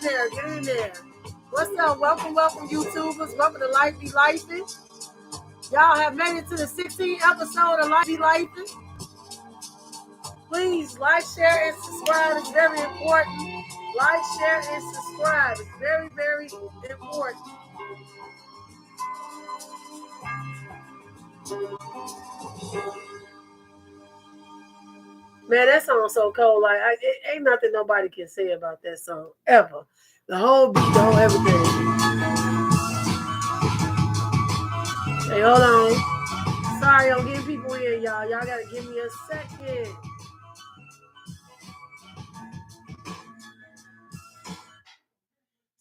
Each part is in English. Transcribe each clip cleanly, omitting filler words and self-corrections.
there. Get in there. What's up? Welcome, YouTubers. Welcome to Life Be Lifing. Y'all have made it to the 16th episode of Life Be Lifing. Please like, share, and subscribe. It's very important. Like, share, and subscribe. It's very, very important. Man, that song's so cold. Like, it ain't nothing nobody can say about that song ever. The whole beat, the whole everything. Hey, hold on. Sorry, I'm getting people in, y'all. Y'all gotta give me a second.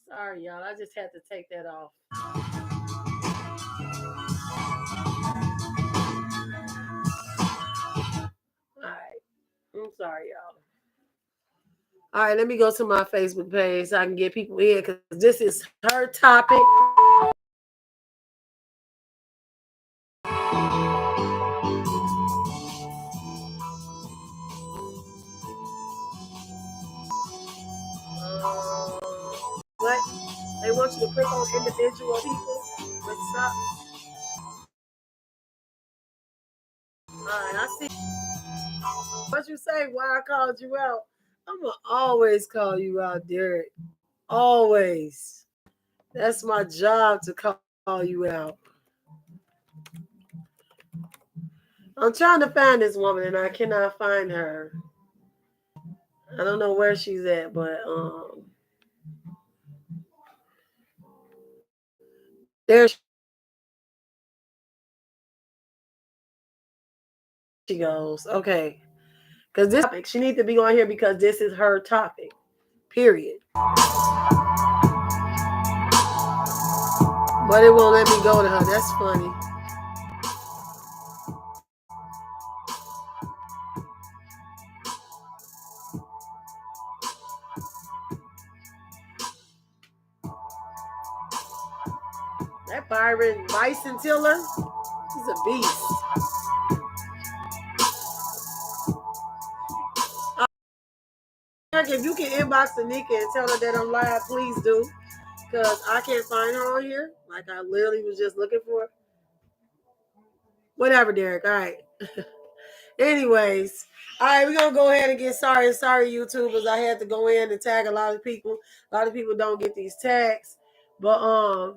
Sorry, y'all. I just had to take that off. All right. I'm sorry, y'all. All right, let me go to my Facebook page so I can get people in because this is her topic. What? They want you to click on individual people. What's up? All right, I see. What you say? Why I called you out? I'm gonna always call you out, Derek. Always. That's my job to call you out. I'm trying to find this woman and I cannot find her. I don't know where she's at, but there she goes. Okay. Because this topic, she needs to be on here because this is her topic. Period. But it won't let me go to her. That's funny. That Byron Bison Tiller, he's a beast. If you can inbox Anika and tell her that I'm live, please do. Because I can't find her on here. Like I literally was just looking for her. Whatever, Derek. All right. Anyways. All right, we're going to go ahead and get sorry, YouTubers. I had to go in and tag a lot of people. A lot of people don't get these tags. But,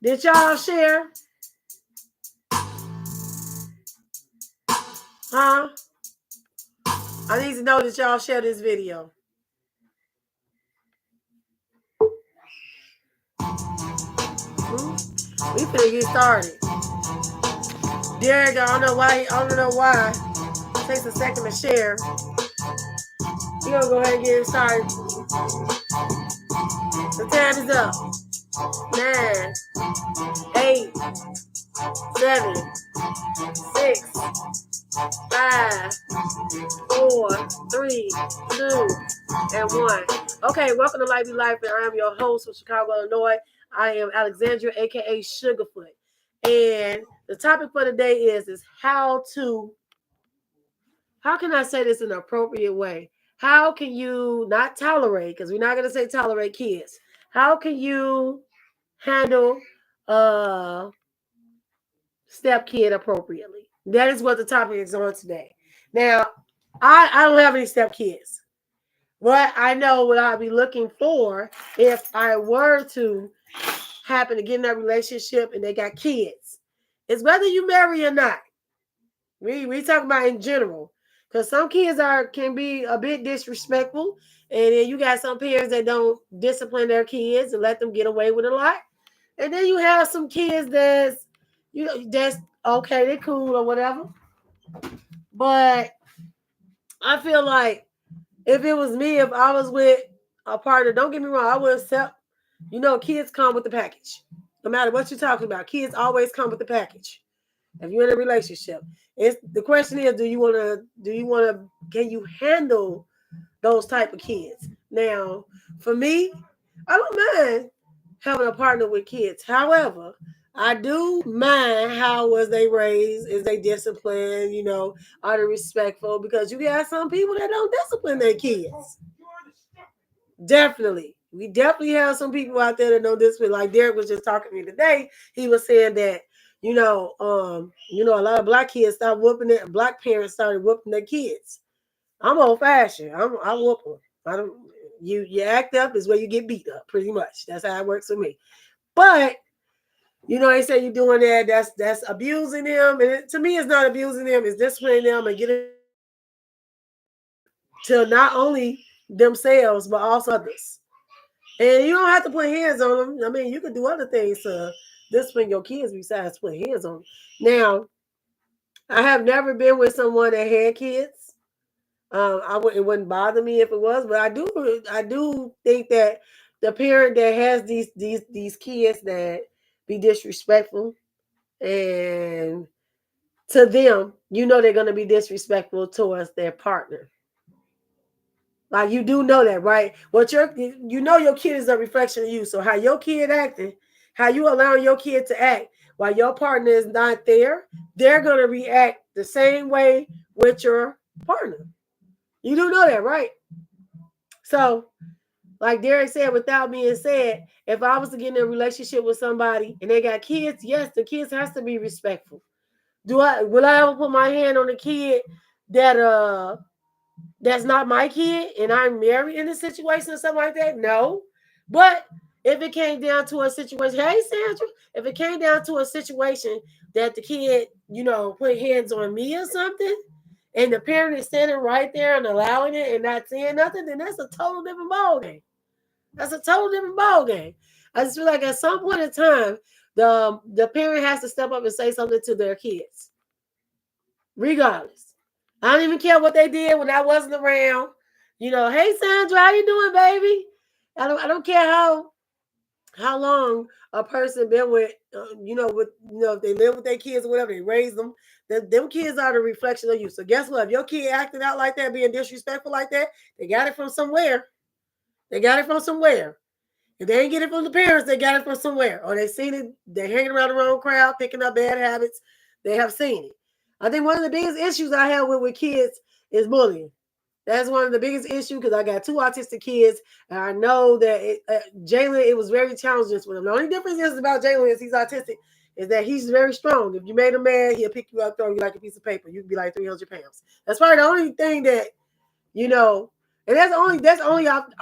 did y'all share? Huh? I need to know that y'all share this video. We finna get started. Derek, I don't know why. It takes a second to share. We're gonna go ahead and get started. The time is up. 9, 8, 7, 6, 5, 4, 3, 2, and 1. Okay, welcome to Life Be Life, and I am your host from Chicago, Illinois. I am Alexandria, aka Sugarfoot. And the topic for today is how can I say this in an appropriate way? How can you not tolerate, because we're not going to say tolerate kids. How can you handle a step kid appropriately? That is what the topic is on today. Now, I don't have any step kids. What I know what I'd be looking for if I were to happen to get in that relationship and they got kids is whether you marry or not. We talking about in general. Because some kids can be a bit disrespectful. And then you got some parents that don't discipline their kids and let them get away with a lot. And then you have some kids that's okay, they're cool or whatever. But I feel like if it was me, if I was with a partner, don't get me wrong, I would accept, kids come with the package. No matter what you're talking about, kids always come with the package. If you're in a relationship, the question is, can you handle those type of kids? Now, for me, I don't mind having a partner with kids. However, I do mind how was they raised, is they disciplined, are they respectful? Because you got some people that don't discipline their kids. Definitely. We definitely have some people out there that know discipline. Like Derek was just talking to me today. He was saying that, a lot of black kids start whooping it. Black parents started whooping their kids. I'm old fashioned. I whoop them. I don't. You act up is where you get beat up. Pretty much. That's how it works for me. But they say you're doing that. That's abusing them. And to me, it's not abusing them. It's disciplining them and getting to not only themselves but also others. And you don't have to put hands on them. I mean, you can do other things to discipline your kids besides put hands on them. Now, I have never been with someone that had kids. It wouldn't bother me if it was, but I do think that the parent that has these kids that be disrespectful, and to them, they're going to be disrespectful towards their partner. Like, you do know that, right? Your kid is a reflection of you. So how your kid acting, how you allowing your kid to act while your partner is not there, they're going to react the same way with your partner. You do know that, right? So, like Derek said, without being said, if I was to get in a relationship with somebody and they got kids, yes, the kids has to be respectful. Will I ever put my hand on a kid that's not my kid and I'm married in a situation or something like that? No. But if it came down to a situation, hey Sandra, if it came down to a situation that the kid, put hands on me or something, and the parent is standing right there and allowing it and not saying nothing, then that's a total different ballgame. That's a total different ballgame. I just feel like at some point in time, the parent has to step up and say something to their kids. Regardless. I don't even care what they did when I wasn't around. Hey Sandra, how you doing, baby? I don't care how long a person been with, if they live with their kids or whatever, they raise them. Them kids are the reflection of you. So guess what? If your kid acting out like that, being disrespectful like that, they got it from somewhere. They got it from somewhere. If they ain't get it from the parents, they got it from somewhere. Or they seen it, they're hanging around the wrong crowd, picking up bad habits. They have seen it. I think one of the biggest issues I have with kids is bullying. That's one of the biggest issues because I got 2 autistic kids, and I know that Jalen, it was very challenging for him. The only difference is about Jalen is he's autistic, is that he's very strong. If you made him mad, he'll pick you up, throw you like a piece of paper. You can be like 300 pounds. That's probably the only thing that, and that's only out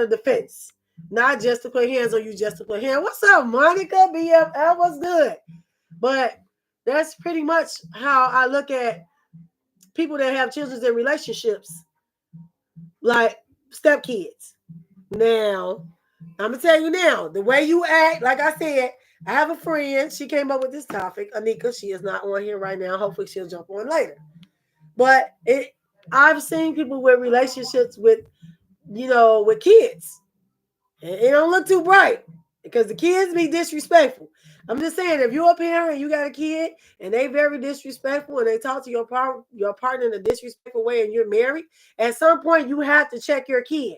of defense. Not just to put hands on you, just to put hands. What's up, Monica? BFL, what's good? But that's pretty much how I look at people that have children in relationships, like stepkids. Now, I'm going to tell you now, the way you act, like I said, I have a friend. She came up with this topic, Anika. She is not on here right now. Hopefully she'll jump on later. But I've seen people with relationships with kids. It don't look too bright because the kids be disrespectful. I'm just saying, if you're a parent and you got a kid and they very disrespectful and they talk to your partner in a disrespectful way and you're married, at some point you have to check your kid,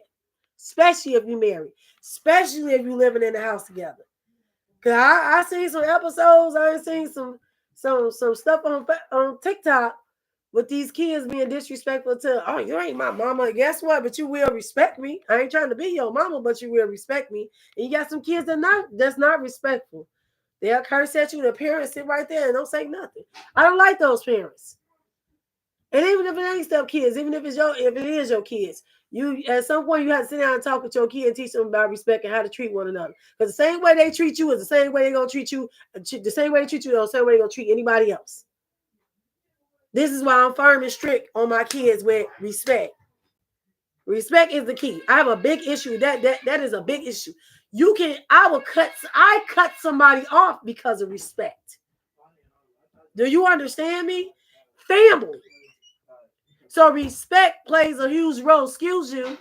especially if you're married, especially if you're living in the house together. Cause I seen some episodes, I seen some stuff on TikTok with these kids being disrespectful to, oh, you ain't my mama. Guess what? But you will respect me. I ain't trying to be your mama, but you will respect me. And you got some kids that's not respectful. They'll curse at you. The parents sit right there and don't say nothing. I don't like those parents. And even if it ain't step kids, even if it is your kids, you at some point you have to sit down and talk with your kid and teach them about respect and how to treat one another. Because the same way they treat you is the same way they're gonna treat you. The same way they treat you, the same way they're gonna treat anybody else. This is why I'm firm and strict on my kids with respect. Respect is the key. I have a big issue. That is a big issue. I cut somebody off because of respect. Do you understand me? Family. So respect plays a huge role. Excuse you.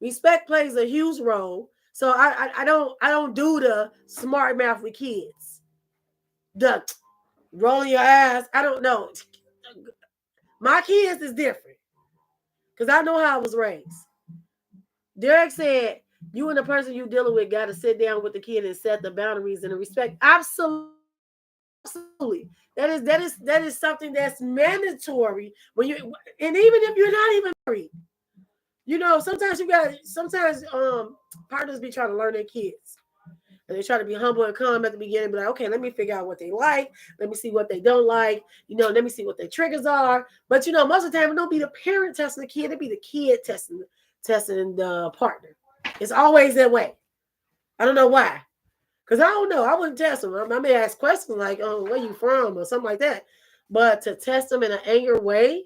Respect plays a huge role. So I don't do the smart mouth with kids. The rolling your eyes. I don't know. My kids is different because I know how I was raised. Derek said, you and the person you're dealing with got to sit down with the kid and set the boundaries and the respect. Absolutely. That is something that's mandatory when you, and even if you're not even married, sometimes partners be trying to learn their kids. And they try to be humble and calm at the beginning, but like, okay, let me figure out what they like. Let me see what they don't like. Let me see what their triggers are. But most of the time, it don't be the parent testing the kid. It be the kid testing the partner. It's always that way. I don't know why. Because I don't know. I wouldn't test them. I may ask questions like, oh, where you from? Or something like that. But to test them in an anger way,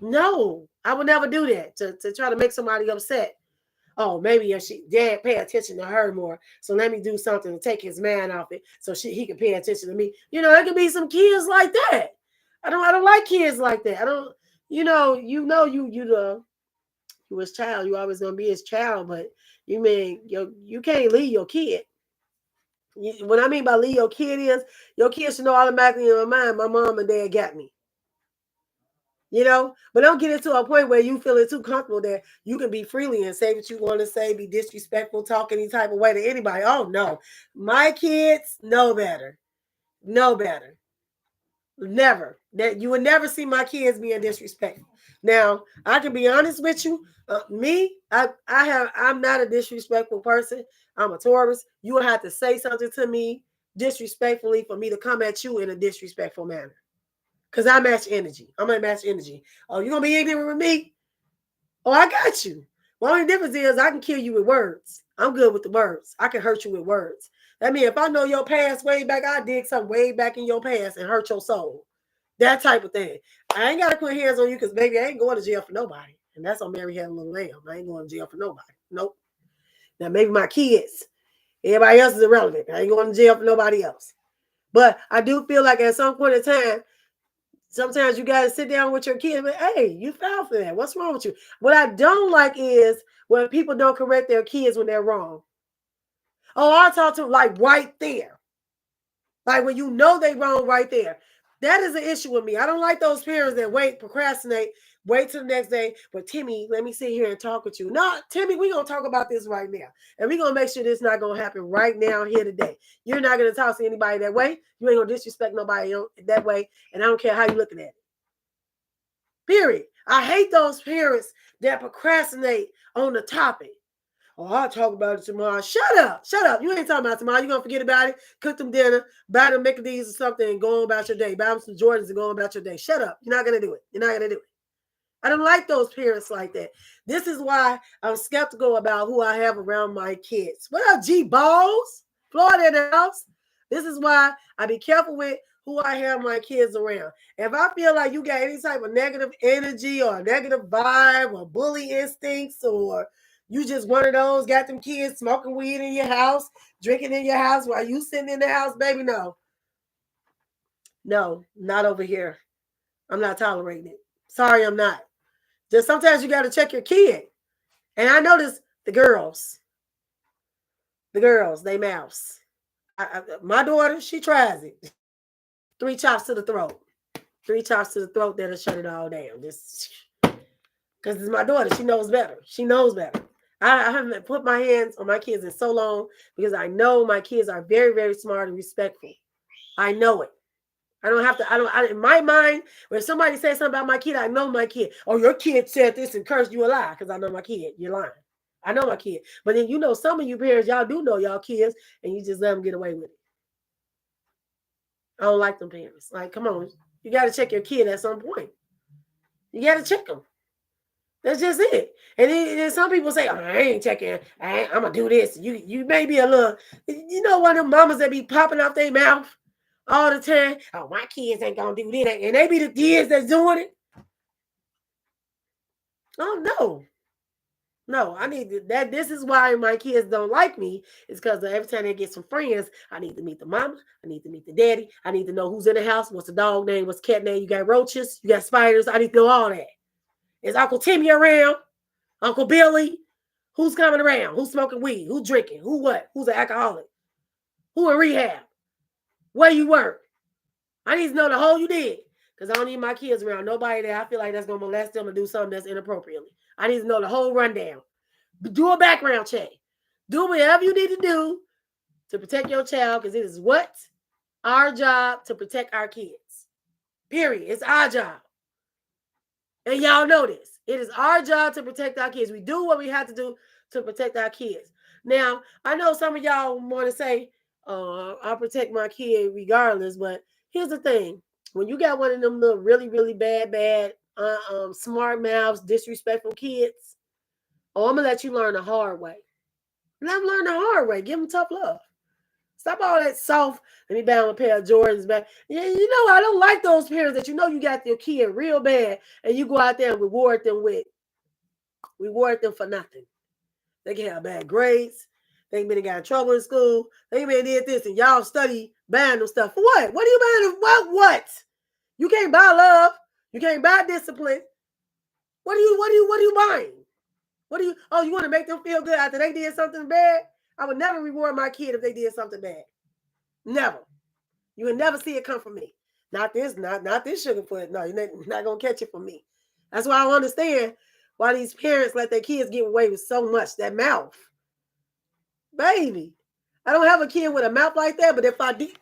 no. I would never do that. To try to make somebody upset. Oh, maybe if dad pay attention to her more, so let me do something to take his man off it, so he can pay attention to me. There could be some kids like that. I don't like kids like that. I don't. You his child. You always gonna be his child, but you can't leave your kid. What I mean by leave your kid is your kid should know automatically in my mind, my mom and dad got me. But don't get it to a point where you feeling too comfortable that you can be freely and say what you want to say, be disrespectful, talk any type of way to anybody. Oh no, my kids know better. Know better. Never. That you would never see my kids being disrespectful. Now, I can be honest with you. I'm not a disrespectful person. I'm a Taurus. You would have to say something to me disrespectfully for me to come at you in a disrespectful manner. Because I match energy. I'm going to match energy. Oh, you going to be ignorant with me? Oh, I got you. The only difference is I can kill you with words. I'm good with the words. I can hurt you with words. That means if I know your past way back, I dig something way back in your past and hurt your soul. That type of thing. I ain't got to put hands on you because, baby, I ain't going to jail for nobody. And that's on Mary Had a Little Lamb. I ain't going to jail for nobody. Nope. Now, maybe my kids. Everybody else is irrelevant. I ain't going to jail for nobody else. But I do feel like at some point in time, sometimes you got to sit down with your kid and hey, you fell for that. What's wrong with you? What I don't like is when people don't correct their kids when they're wrong. Oh, I talk to them like right there. Like when you know they wrong right there. That is an issue with me. I don't like those parents that procrastinate, wait till the next day. But Timmy, let me sit here and talk with you. No, Timmy, we're going to talk about this right now. And we're going to make sure this is not going to happen right now, here today. You're not going to talk to anybody that way. You ain't going to disrespect nobody that way. And I don't care how you're looking at it. Period. I hate those parents that procrastinate on the topic. Oh, I'll talk about it tomorrow. Shut up. Shut up. You ain't talking about tomorrow. You're going to forget about it, cook them dinner, buy them Mickey D's or something and go on about your day. Buy them some Jordans and go on about your day. Shut up. You're not going to do it. You're not going to do it. I don't like those parents like that. This is why I'm skeptical about who I have around my kids. What up, G Balls? Florida in the house. This is why I be careful with who I have my kids around. If I feel like you got any type of negative energy or a negative vibe or bully instincts or you just one of those, got them kids smoking weed in your house, drinking in your house while you sitting in the house, baby, no. No, not over here. I'm not tolerating it. Sorry, I'm not. Just sometimes you got to check your kid. And I notice the girls, they mouse. My daughter, she tries it. 3 chops to the throat. 3 chops to the throat, that'll shut it all down. Just because it's my daughter. She knows better. She knows better. I haven't put my hands on my kids in so long because I know my kids are very, very smart and respectful. I know it. I don't have to, in my mind, when somebody says something about my kid, I know my kid. Oh, your kid said this and cursed, you a lie because I know my kid. You're lying. I know my kid. But then some of you parents, y'all do know y'all kids and you just let them get away with it. I don't like them parents. Like, come on. You got to check your kid at some point. You got to check them. That's just it. And then some people say, oh, I ain't checking. I'm going to do this. You may be a little, one of them mamas that be popping off their mouth all the time. Oh, my kids ain't going to do that. And they be the kids that's doing it. Oh, no. No, I need that. This is why my kids don't like me. It's because every time they get some friends, I need to meet the mama. I need to meet the daddy. I need to know who's in the house. What's the dog name? What's the cat name? You got roaches. You got spiders. I need to know all that. Is Uncle Timmy around? Uncle Billy? Who's coming around? Who's smoking weed? Who's drinking? Who what? Who's an alcoholic? Who in rehab? Where you work? I need to know the whole you did. Because I don't need my kids around nobody that I feel like that's going to molest them or do something that's inappropriately. I need to know the whole rundown. Do a background check. Do whatever you need to do to protect your child because it is what? Our job to protect our kids. Period. It's our job. And y'all know this. It is our job to protect our kids. We do what we have to do to protect our kids. Now, I know some of y'all want to say, I'll protect my kid regardless, but here's the thing. When you got one of them little really, really bad, smart mouths, disrespectful kids, I'm going to let you learn the hard way. Let them learn the hard way. Give them tough love. Stop all that soft. Let me buy them a pair of Jordans back. Yeah, you know, I don't like those parents that you know you got your kid real bad and you go out there and reward them for nothing. They can have bad grades. They may have got in trouble in school. They may have did this and y'all study buying them stuff. For what? What are you buying them? What? You can't buy love. You can't buy discipline. What are you buying? You want to make them feel good after they did something bad? I would never reward my kid if they did something bad. Never. You would never see it come from me. Not this Sugarfoot. No, you're not going to catch it from me. That's why I don't understand why these parents let their kids get away with so much. That mouth. Baby. I don't have a kid with a mouth like that, but if I did,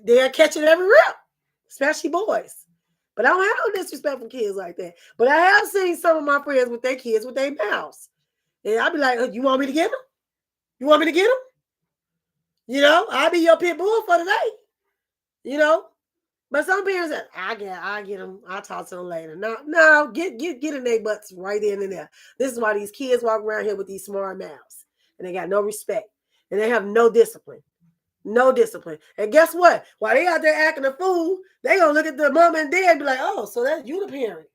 they'll catch it every rip. Especially boys. But I don't have no disrespectful kids like that. But I have seen some of my friends with their kids with their mouths. And I'll be like, you want me to get them? You want me to get them? You know, I'll be your pit bull for today. You know? But some parents say, I get them. I'll talk to them later. No, get in their butts right in and there. This is why these kids walk around here with these smart mouths. And they got no respect. And they have no discipline. No discipline. And guess what? While they out there acting a fool, they gonna look at the mom and dad and be like, oh, so that's you the parent.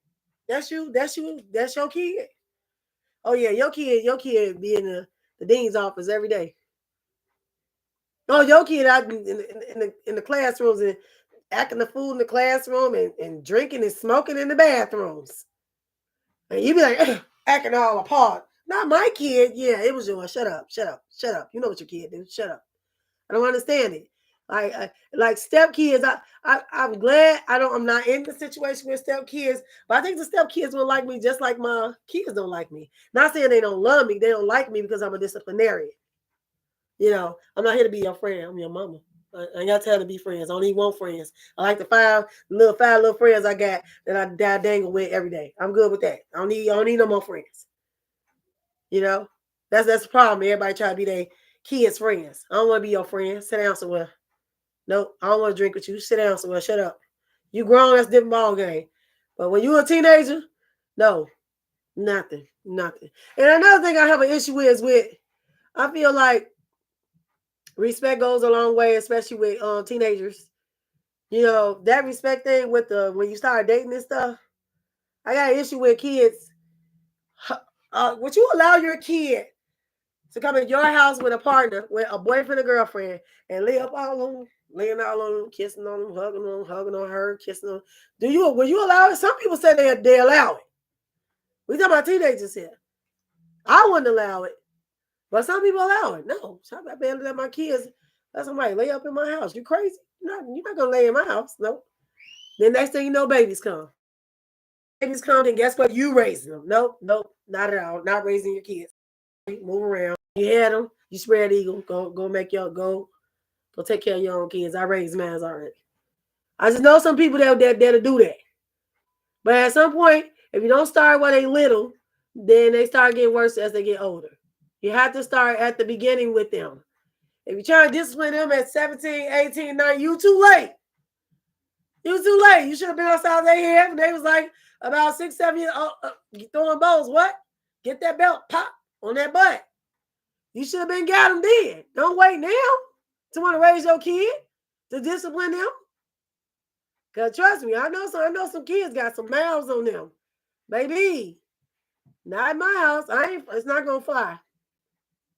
That's your kid. Oh yeah, your kid be in the dean's office every day. Oh, your kid out in the classrooms and acting a fool in the classroom and drinking and smoking in the bathrooms. And you be like, acting all apart. Not my kid. Yeah, it was yours. Shut up. You know what your kid did. Shut up. I don't understand it. Like step kids, I'm glad I'm not in the situation with step kids, but I think the step kids will like me just like my kids don't like me. Not saying they don't love me, they don't like me because I'm a disciplinarian. You know, I'm not here to be your friend. I'm your mama. I ain't got time to be friends. I don't even want friends. I like the five little friends I got that I dangle with every day. I'm good with that. I don't need no more friends. You know, that's the problem. Everybody try to be their kids' friends. I don't want to be your friend. Sit down somewhere. Nope, I don't want to drink with you. Sit down somewhere. Shut up. You grown, that's a different ball game. But when you're a teenager, no, nothing. And another thing I have an issue with, I feel like respect goes a long way, especially with teenagers. You know, that respect thing with when you start dating and stuff. I got an issue with kids. Would you allow your kid to come in your house with a partner, with a boyfriend or girlfriend, and lay up all on them, laying all on them, kissing on them, hugging on her, kissing on them? Will you allow it? Some people say they allow it. We talking about teenagers here. I wouldn't allow it. But some people allow it. No, I'm not going to let my kids let somebody lay up in my house. You crazy? You're not going to lay in my house. No. Then next thing you know, babies come. Babies come, and guess what? You raising them. Nope, not at all. Not raising your kids. Move around. You had them. You spread eagle. Go make your go take care of your own kids. I raised mine already. I just know some people that'll do that. But at some point, if you don't start when they little, then they start getting worse as they get older. You have to start at the beginning with them. If you're trying to discipline them at 17, 18, 19, you too late. You should have been outside their head when they was like about 6, 7 years old, throwing balls. What? Get that belt, pop on that butt. You should have been got them then. Don't wait now to want to raise your kid, to discipline them. Because trust me, I know some kids got some mouths on them. Baby, not in my house. It's not going to fly.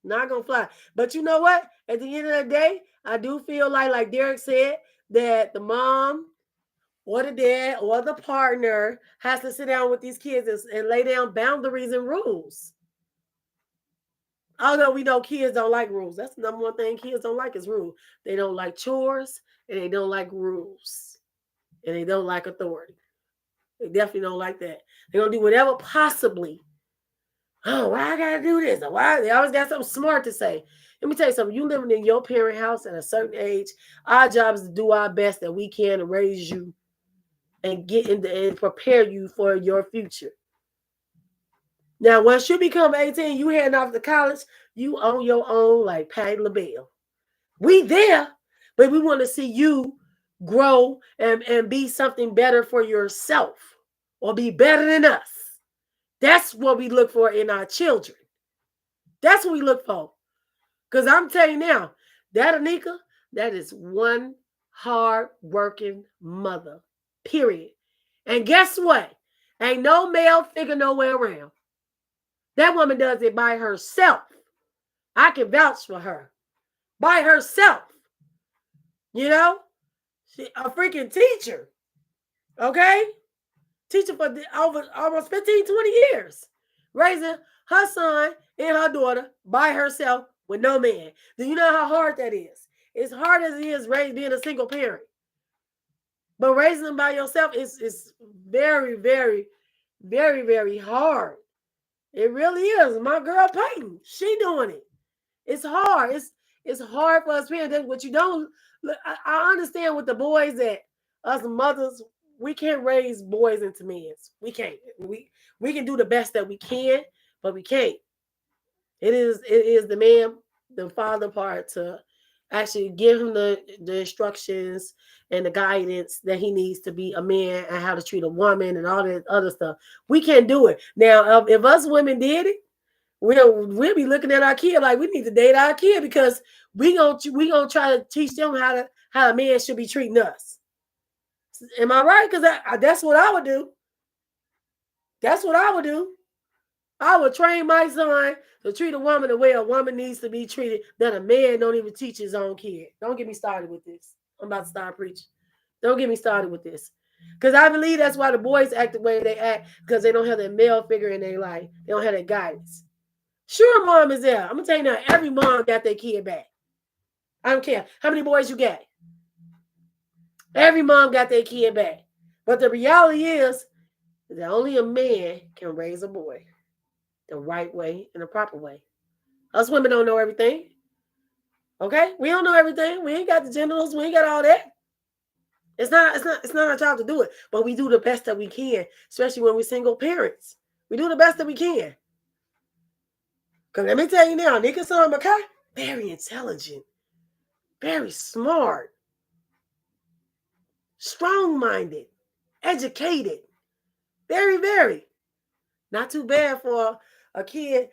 Not going to fly. But you know what? At the end of the day, I do feel like Derek said, that the mom or the dad or the partner has to sit down with these kids and lay down boundaries and rules. Although we know kids don't like rules. That's the number one thing kids don't like is rules. They don't like chores and they don't like rules. And they don't like authority. They definitely don't like that. They're going to do whatever possibly. Oh, why I got to do this? Why? They always got something smart to say. Let me tell you something. You living in your parent house at a certain age, our job is to do our best that we can to raise you and get in and prepare you for your future. Now, once you become 18, you heading off to college, you on your own like Patti LaBelle. We there, but we want to see you grow and be something better for yourself or be better than us. That's what we look for in our children. That's what we look for. Because I'm telling you now, that Anika, that is one hard working mother, period. And guess what? Ain't no male figure nowhere around. That woman does it by herself. I can vouch for her. By herself. You know? She a freaking teacher. Okay? Teacher for over almost 15, 20 years. Raising her son and her daughter by herself with no man. Do you know how hard that is? It's hard as it is being a single parent. But raising them by yourself is very, very, very, very hard. It really is. My girl Peyton, she doing it. It's hard. It's hard for us parents. That's what you don't. Look, I understand with the boys that us mothers, we can't raise boys into men. We can't. We can do the best that we can, but we can't. It is the man, the father part to actually give him the instructions and the guidance that he needs to be a man and how to treat a woman and all that other stuff. We can't do it. Now, if us women did it, we'll be looking at our kid like we need to date our kid because we gonna try to teach them how a man should be treating us. Am I right? Because that's what I would do. That's what I would do. I would train my son to treat a woman the way a woman needs to be treated, that a man don't even teach his own kid. Don't get me started with this. I'm about to start preaching. Don't get me started with this. Because I believe that's why the boys act the way they act, because they don't have that male figure in their life. They don't have that guidance. Sure, mom is there. I'm going to tell you now, every mom got their kid back. I don't care how many boys you got. Every mom got their kid back. But the reality is that only a man can raise a boy the right way and the proper way. Us women don't know everything. Okay? We don't know everything. We ain't got the genitals. We ain't got all that. It's not our job to do it. But we do the best that we can, especially when we're single parents. We do the best that we can. Because let me tell you now, Nika Son Makai, very intelligent, very smart, strong-minded, educated, very, very. Not too bad for a kid,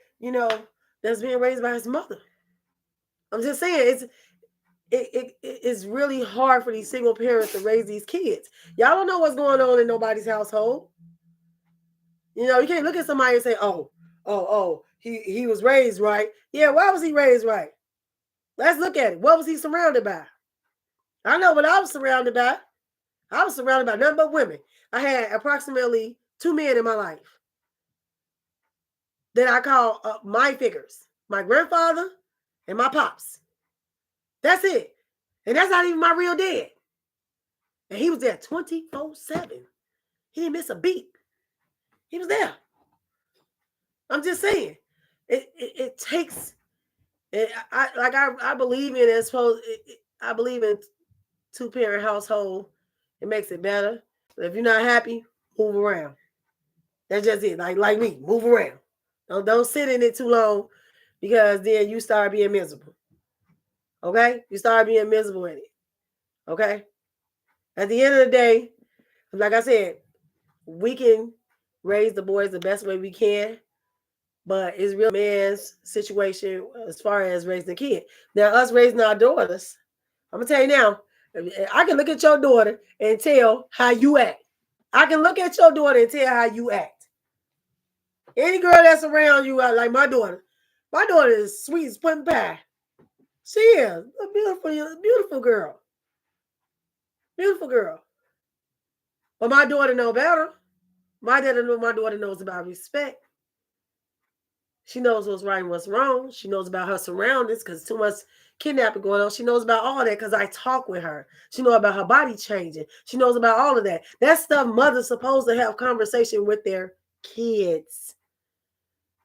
that's being raised by his mother. I'm just saying, it's really hard for these single parents to raise these kids. Y'all don't know what's going on in nobody's household. You can't look at somebody and say, oh, he was raised right. Yeah, why was he raised right? Let's look at it. What was he surrounded by? I know what I was surrounded by. I was surrounded by nothing but women. I had approximately 2 men in my life that I call my figures. My grandfather and my pops. That's it. And that's not even my real dad. And he was there 24/7. He didn't miss a beat. He was there. I'm just saying. It takes... I believe in it. I believe in 2-parent household. It makes it better. But if you're not happy, move around. That's just it. Like me, move around. Don't sit in it too long, because then you start being miserable. Okay? You start being miserable in it. Okay? At the end of the day, like I said, we can raise the boys the best way we can, but it's real man's situation as far as raising a kid. Now, us raising our daughters, I'm going to tell you now, I can look at your daughter and tell how you act. I can look at your daughter and tell how you act. Any girl that's around you, like my daughter is sweet as pudding pie. She is a beautiful girl. Beautiful girl. But my daughter know better. My daughter knows about respect. She knows what's right and what's wrong. She knows about her surroundings, because too much kidnapping going on. She knows about all that because I talk with her. She knows about her body changing. She knows about all of that. That stuff mothers supposed to have conversation with their kids.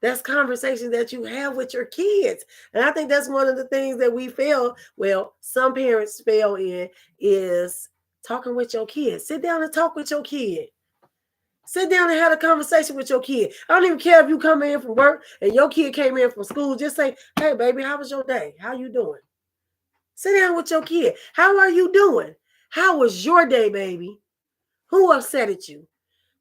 That's conversation that you have with your kids. And I think that's one of the things that we fail. Well, some parents fail in is talking with your kid. Sit down and talk with your kid. Sit down and have a conversation with your kid. I don't even care if you come in from work and your kid came in from school. Just say, hey, baby, how was your day? How you doing? Sit down with your kid. How are you doing? How was your day, baby? Who upset at you?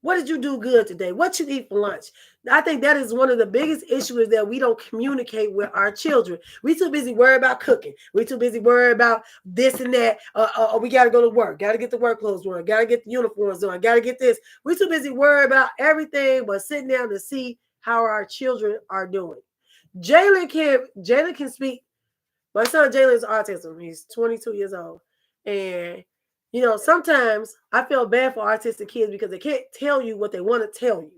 What did you do good today? What you eat for lunch? I think that is one of the biggest issues, that we don't communicate with our children. We too busy worried about cooking. We too busy worried about this and that. We got to go to work. Got to get the work clothes on. Got to get the uniforms on. Got to get this. We too busy worried about everything but sitting down to see how our children are doing. Jalen can speak. My son Jalen is autism. He's 22 years old. And sometimes I feel bad for autistic kids because they can't tell you what they want to tell you.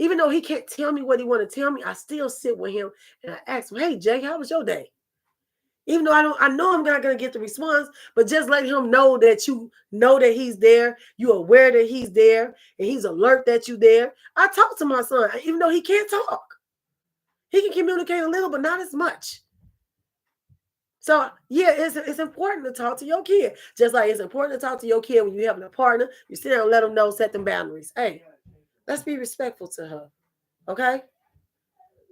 Even though he can't tell me what he want to tell me, I still sit with him and I ask him, hey, Jake, how was your day? Even though I know I'm not going to get the response, but just let him know that you know that he's there. You're aware that he's there and he's alert that you're there. I talk to my son, even though he can't talk. He can communicate a little, but not as much. So, yeah, it's important to talk to your kid. Just like it's important to talk to your kid when you're having a partner. You sit there and let them know, set them boundaries. Hey, let's be respectful to her. Okay?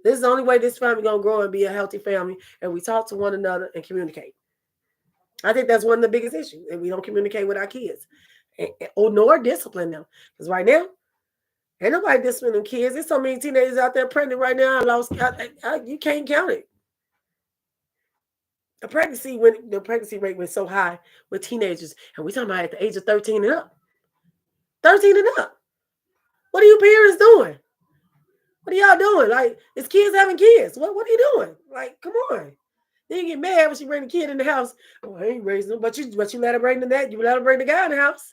This is the only way this family going to grow and be a healthy family. And we talk to one another and communicate. I think that's one of the biggest issues. And we don't communicate with our kids. Or nor discipline them. Because right now, ain't nobody disciplining kids. There's so many teenagers out there pregnant right now. You can't count it. The pregnancy rate went so high with teenagers, and we're talking about at the age of 13 and up. 13 and up. What are you parents doing? What are y'all doing? Like, it's kids having kids. What are you doing? Like, come on. Then you get mad when she bring the kid in the house. Oh, I ain't raising them, but you let her bring that. You let her bring the guy in the house.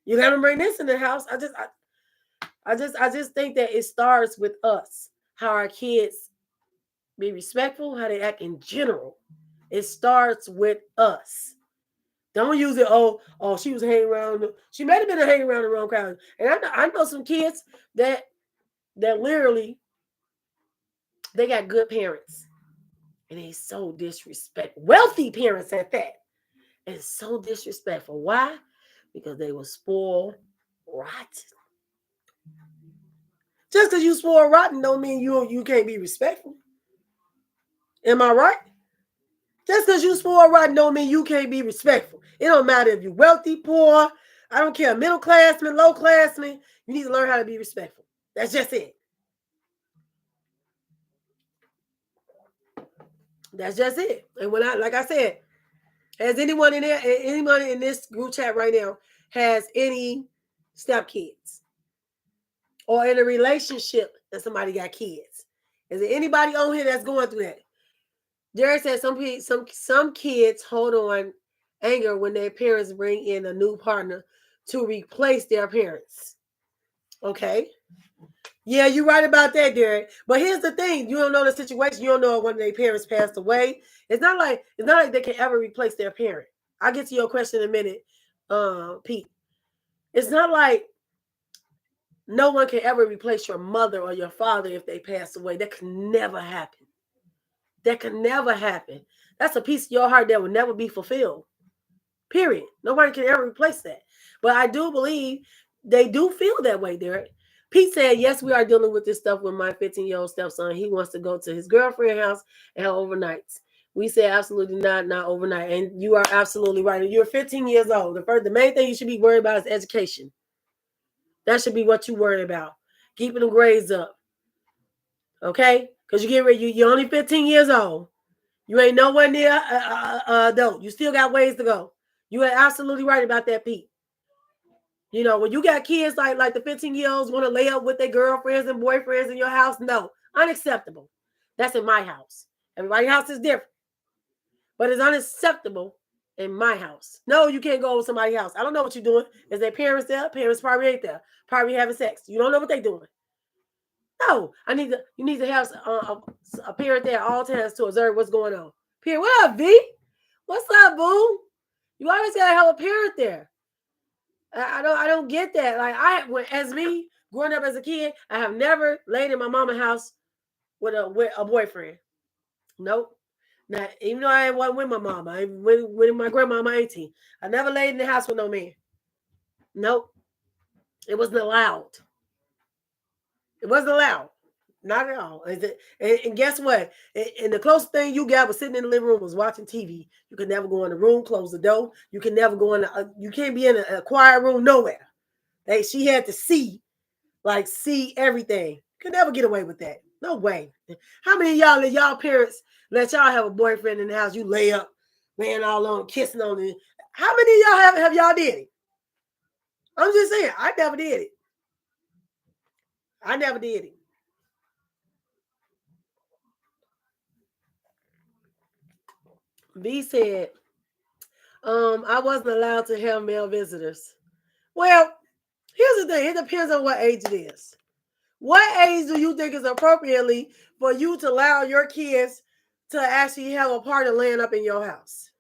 You let him bring this in the house. I just think that it starts with us. How our kids be respectful, how they act in general. It starts with us. Don't use it. Oh, she was hanging around. She might have been hanging around the wrong crowd. And I know some kids that literally they got good parents, and they so disrespectful. Wealthy parents at that, and so disrespectful. Why? Because they were spoiled rotten. Just because you spoiled rotten don't mean you can't be respectful. Am I right? Just because you spoiled rotten don't mean you can't be respectful. It don't matter if you're wealthy, poor. I don't care, middle classman, low classman. You need to learn how to be respectful. That's just it. That's just it. And like I said, has anyone in there, anybody in this group chat right now has any stepkids or in a relationship that somebody got kids? Is there anybody on here that's going through that? Jared said some kids hold on anger when their parents bring in a new partner to replace their parents. Okay. Yeah, you're right about that, Derek. But here's the thing: you don't know the situation. You don't know when their parents passed away. It's not like they can ever replace their parent. I'll get to your question in a minute, Pete. It's not like no one can ever replace your mother or your father if they pass away. That can never happen. That can never happen. That's a piece of your heart that will never be fulfilled. Period. Nobody can ever replace that. But I do believe they do feel that way, Derek. Pete said, yes, we are dealing with this stuff with my 15-year-old stepson. He wants to go to his girlfriend's house and have overnights. We say absolutely not overnight. And you are absolutely right. You're 15 years old. The main thing you should be worried about is education. That should be what you worry about. Keeping the grades up. Okay? Because you're only 15 years old. You ain't nowhere near adult. You still got ways to go. You are absolutely right about that, Pete. You know, when you got kids like the 15-year-olds want to lay up with their girlfriends and boyfriends in your house, no, unacceptable. That's in my house. Everybody's house is different. But it's unacceptable in my house. No, you can't go over somebody's house. I don't know what you're doing. Is their parents there? Parents probably ain't there. Probably having sex. You don't know what they're doing. No, you need to have a parent there at all times to observe what's going on. Period. What up, V? What's up, boo? You always gotta have a parent there. I don't get that. Like as me growing up as a kid, I have never laid in my mama's house with a boyfriend. Nope. Now, even though I wasn't with my mama, I went with my grandma, 18. I never laid in the house with no man. Nope. It wasn't allowed. It wasn't allowed. Not at all. And guess what? And the closest thing you got was sitting in the living room was watching TV. You could never go in the room, close the door. You can never go in. You can't be in a quiet room nowhere. She had to see everything. You could never get away with that. No way. How many of y'all parents let y'all have a boyfriend in the house? You lay up, laying all on, kissing on it. How many of y'all have y'all did it? I'm just saying, I never did it. I never did it. V said, I wasn't allowed to have male visitors. Well, here's the thing. It depends on what age it is. What age do you think is appropriately for you to allow your kids to actually have a partner laying up in your house?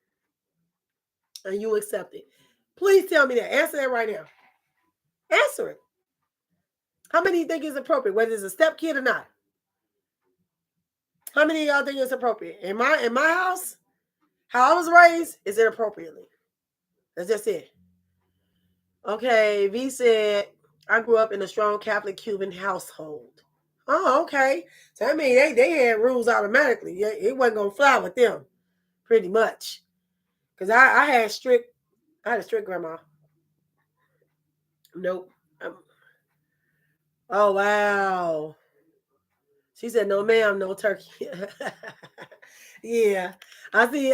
And you accept it. Please tell me that. Answer that right now. Answer it. How many think is appropriate, whether it's a step kid or not? How many of y'all think it's appropriate? In my house, how I was raised, is it appropriately? That's just it. Okay, V said, I grew up in a strong Catholic Cuban household. Oh, okay. So I mean, they had rules automatically. It wasn't gonna fly with them, pretty much. Because I had a strict grandma. Nope. Oh wow. She said, "No, ma'am, no turkey." Yeah, I see.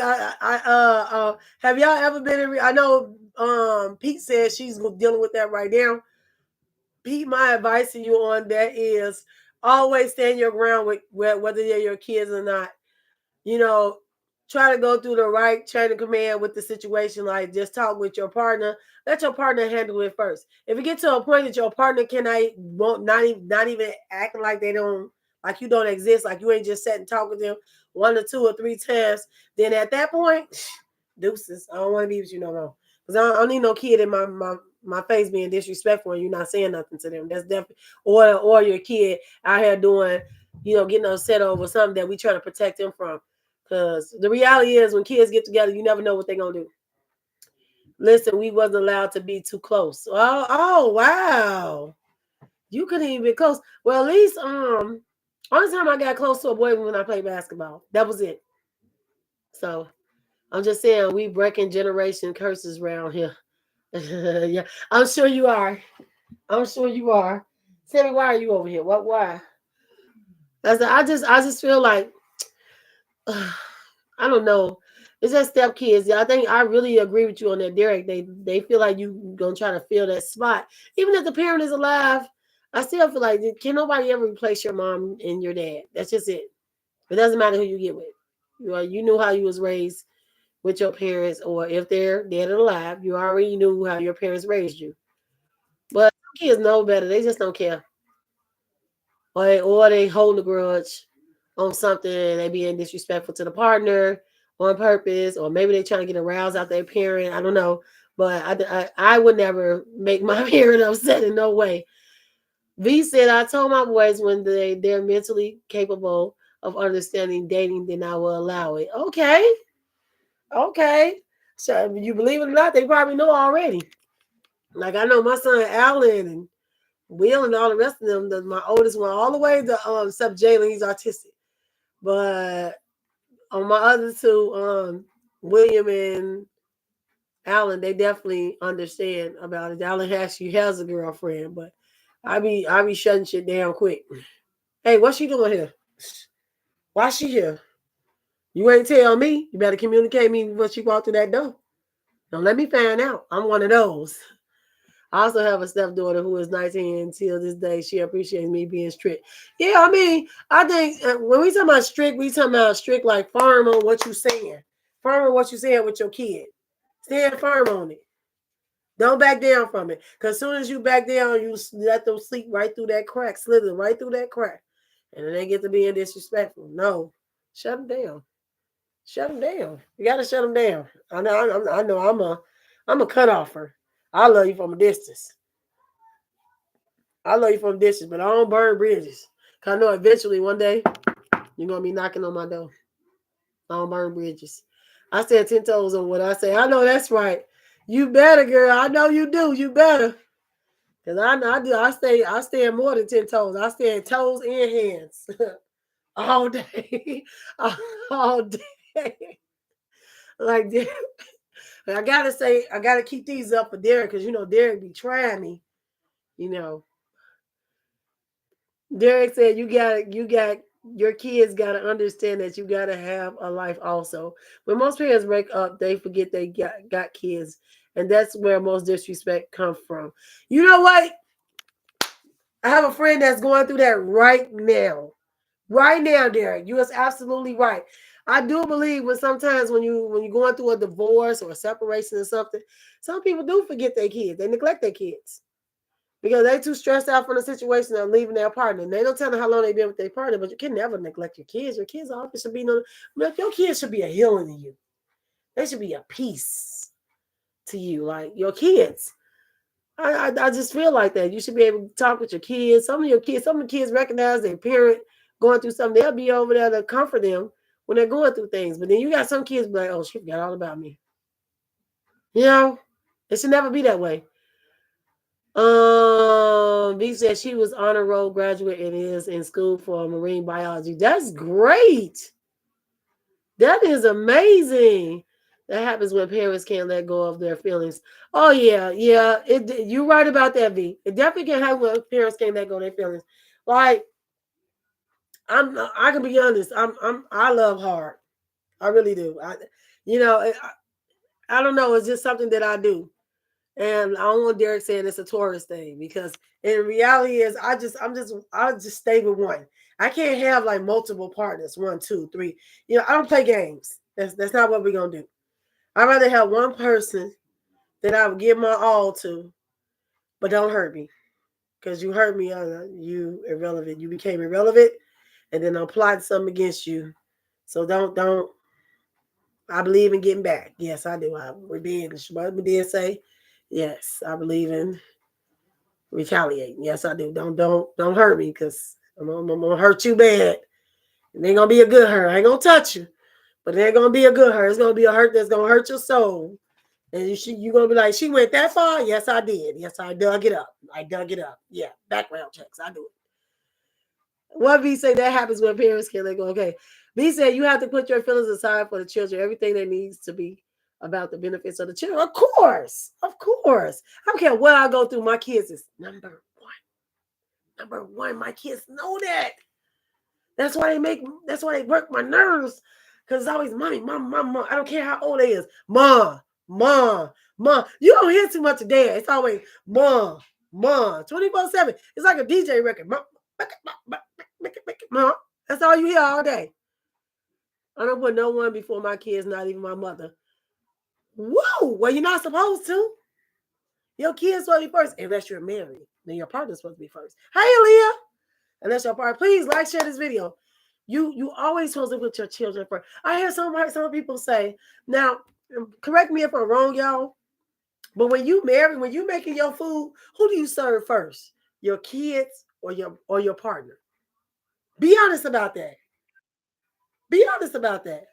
Have y'all ever been in? I know. Pete says she's dealing with that right now. Pete, my advice to you on that is always stand your ground with whether they're your kids or not. You know, try to go through the right chain of command with the situation. Like, just talk with your partner. Let your partner handle it first. If it gets to a point that your partner not even acting like they don't, like you don't exist, like you ain't just sat and talk with them 1 or 2 or 3 times, then at that point, deuces. I don't want to be with you no more. Because I don't need no kid in my face being disrespectful and you're not saying nothing to them. That's definitely, or your kid out here doing, getting upset over something that we try to protect them from. Because the reality is, when kids get together, you never know what they're gonna do. Listen, we wasn't allowed to be too close. Oh wow, you couldn't even be close. Well, at least only time I got close to a boy when I played basketball. That was it. So I'm just saying, we breaking generation curses around here. Yeah, I'm sure you are. I'm sure you are. Sammy, why are you over here? What? Why? I just feel like I don't know. It's just stepkids. I think I really agree with you on that, Derek. They feel like you gonna try to fill that spot, even if the parent is alive. I still feel like can nobody ever replace your mom and your dad. That's just it. It doesn't matter who you get with. You knew how you was raised with your parents, or if they're dead or alive, you already knew how your parents raised you. But kids know better. They just don't care, or they hold a grudge on something. They being disrespectful to the partner on purpose, or maybe they trying to get aroused out their parent. I don't know, but I would never make my parent upset in no way. V said, I told my boys when they're mentally capable of understanding dating, then I will allow it. Okay. So you believe it or not, they probably know already. Like I know my son Alan and Will and all the rest of them. My oldest one, all the way to except Jalen, he's autistic. But on my other two, William and Alan, they definitely understand about it. Alan actually has a girlfriend, but I be shutting shit down quick. Hey, what's she doing here? Why she here? You ain't tell me. You better communicate me when she walked through that door. Don't let me find out. I'm one of those. I also have a stepdaughter who is 19 until this day. She appreciates me being strict. Yeah, I mean, I think when we talk about strict, we talking about strict like firm on what you saying. Firm on what you saying with your kid. Stand firm on it. Don't back down from it. Because as soon as you back down, you let them sleep right through that crack, slither right through that crack. And then they get to being disrespectful. No, shut them down. Shut them down. You got to shut them down. I know I'm a cutoffer. I love you from a distance. I love you from a distance, but I don't burn bridges. Cause I know eventually one day you're gonna be knocking on my door. I don't burn bridges. I stand 10 toes on what I say. I know that's right. You better, girl. I know you do. You better. Cause I know I do. I stand more than 10 toes. I stand toes and hands all day. All day. Like I gotta say, I gotta keep these up for Derek, because Derek be trying me. Derek said your kids gotta understand that you gotta have a life also. When most parents break up, they forget they got kids. And that's where most disrespect comes from. You know what? I have a friend that's going through that right now. Right now, Derek. You was absolutely right. I do believe sometimes when you're going through a divorce or a separation or something, some people do forget their kids. They neglect their kids because they're too stressed out from the situation of leaving their partner. And they don't tell them how long they've been with their partner, but you can never neglect your kids. Your kids always should be your kids should be a healing to you. They should be a peace to you, like your kids. I just feel like that. You should be able to talk with your kids. Some of the kids recognize their parent going through something. They'll be over there to comfort them when they're going through things. But then you got some kids be like, oh, she forgot all about me. It should never be that way. V said she was honor roll graduate and is in school for marine biology. That's great. That is amazing. That happens when parents can't let go of their feelings. Oh yeah. You're right about that, V. It definitely can happen when parents can't let go of their feelings. Like I can be honest. I love hard. I really do. I don't know. It's just something that I do. And I don't want Derek saying it's a Taurus thing, because in reality is I just stay with one. I can't have like multiple partners, 1, 2, 3. I don't play games. That's not what we're gonna do. I'd rather have one person that I would give my all to, but don't hurt me. Because you hurt me, you irrelevant. You became irrelevant, and then I plot something against you. So don't. I believe in getting back. Yes, I do. What did say? Yes, I believe in retaliating. Yes, I do. Don't hurt me, because I'm gonna hurt you bad. It ain't gonna be a good hurt. I ain't gonna touch you, but it ain't gonna be a good hurt. It's gonna be a hurt that's gonna hurt your soul. And you're gonna be like, she went that far? Yes, I did. Yes, I dug it up. Yeah, background checks. I do it. What B say that happens when parents can't let go? Okay. B said you have to put your feelings aside for the children. Everything that needs to be about the benefits of the children. Of course. I don't care what I go through. My kids is number one. Number one. My kids know that. That's why they work my nerves. Because it's always mommy, mom. I don't care how old they is. Mom. You don't hear too much of dad. It's always mom. 24/7. It's like a DJ record. Mom. That's all you hear all day. I don't put no one before my kids, not even my mother. Whoa, well, you're not supposed to. Your kids supposed to be first, unless you're married. Then your partner's supposed to be first. Hey, Leah. Unless your partner, please like, share this video. You always supposed to put your children first. I hear some people say, now, correct me if I'm wrong, y'all, but when you marry, when you making your food, who do you serve first? Your kids or your partner? Be honest about that. Be honest about that.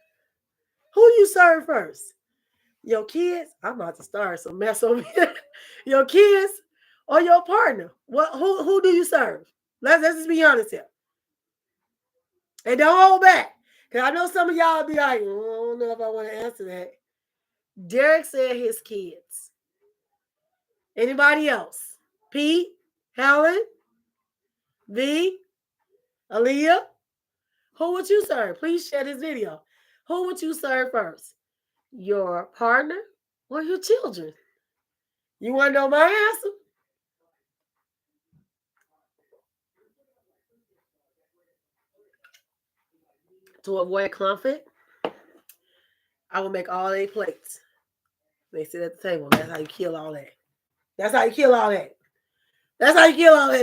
Who do you serve first? Your kids? I'm about to start some mess over here. Your kids or your partner? Who do you serve? Let's just be honest here. And don't hold back. Because I know some of y'all be like, I don't know if I want to answer that. Derek said his kids. Anybody else? Pete? Helen? V? Aaliyah? Who would you serve? Please share this video. Who would you serve first? Your partner or your children? You want to know my answer? To avoid conflict, I will make all 8 plates. They sit at the table. That's how you kill all that.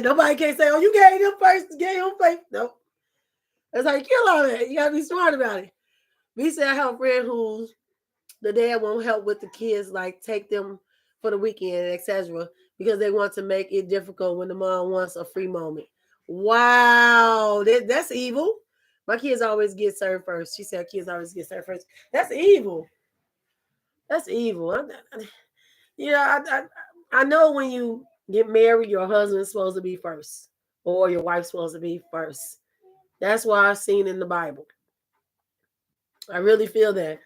Nobody can say, oh, you gave him first, gave him first. Nope. That's how you kill all that. You got to be smart about it. We said I have a friend who's the dad won't help with the kids, like take them for the weekend, etc., because they want to make it difficult when the mom wants a free moment. Wow, that's evil. My kids always get served first. She said kids always get served first. That's evil. That's evil. I know when you get married, your husband's supposed to be first, or your wife's supposed to be first. That's why I've seen in the Bible. I really feel that.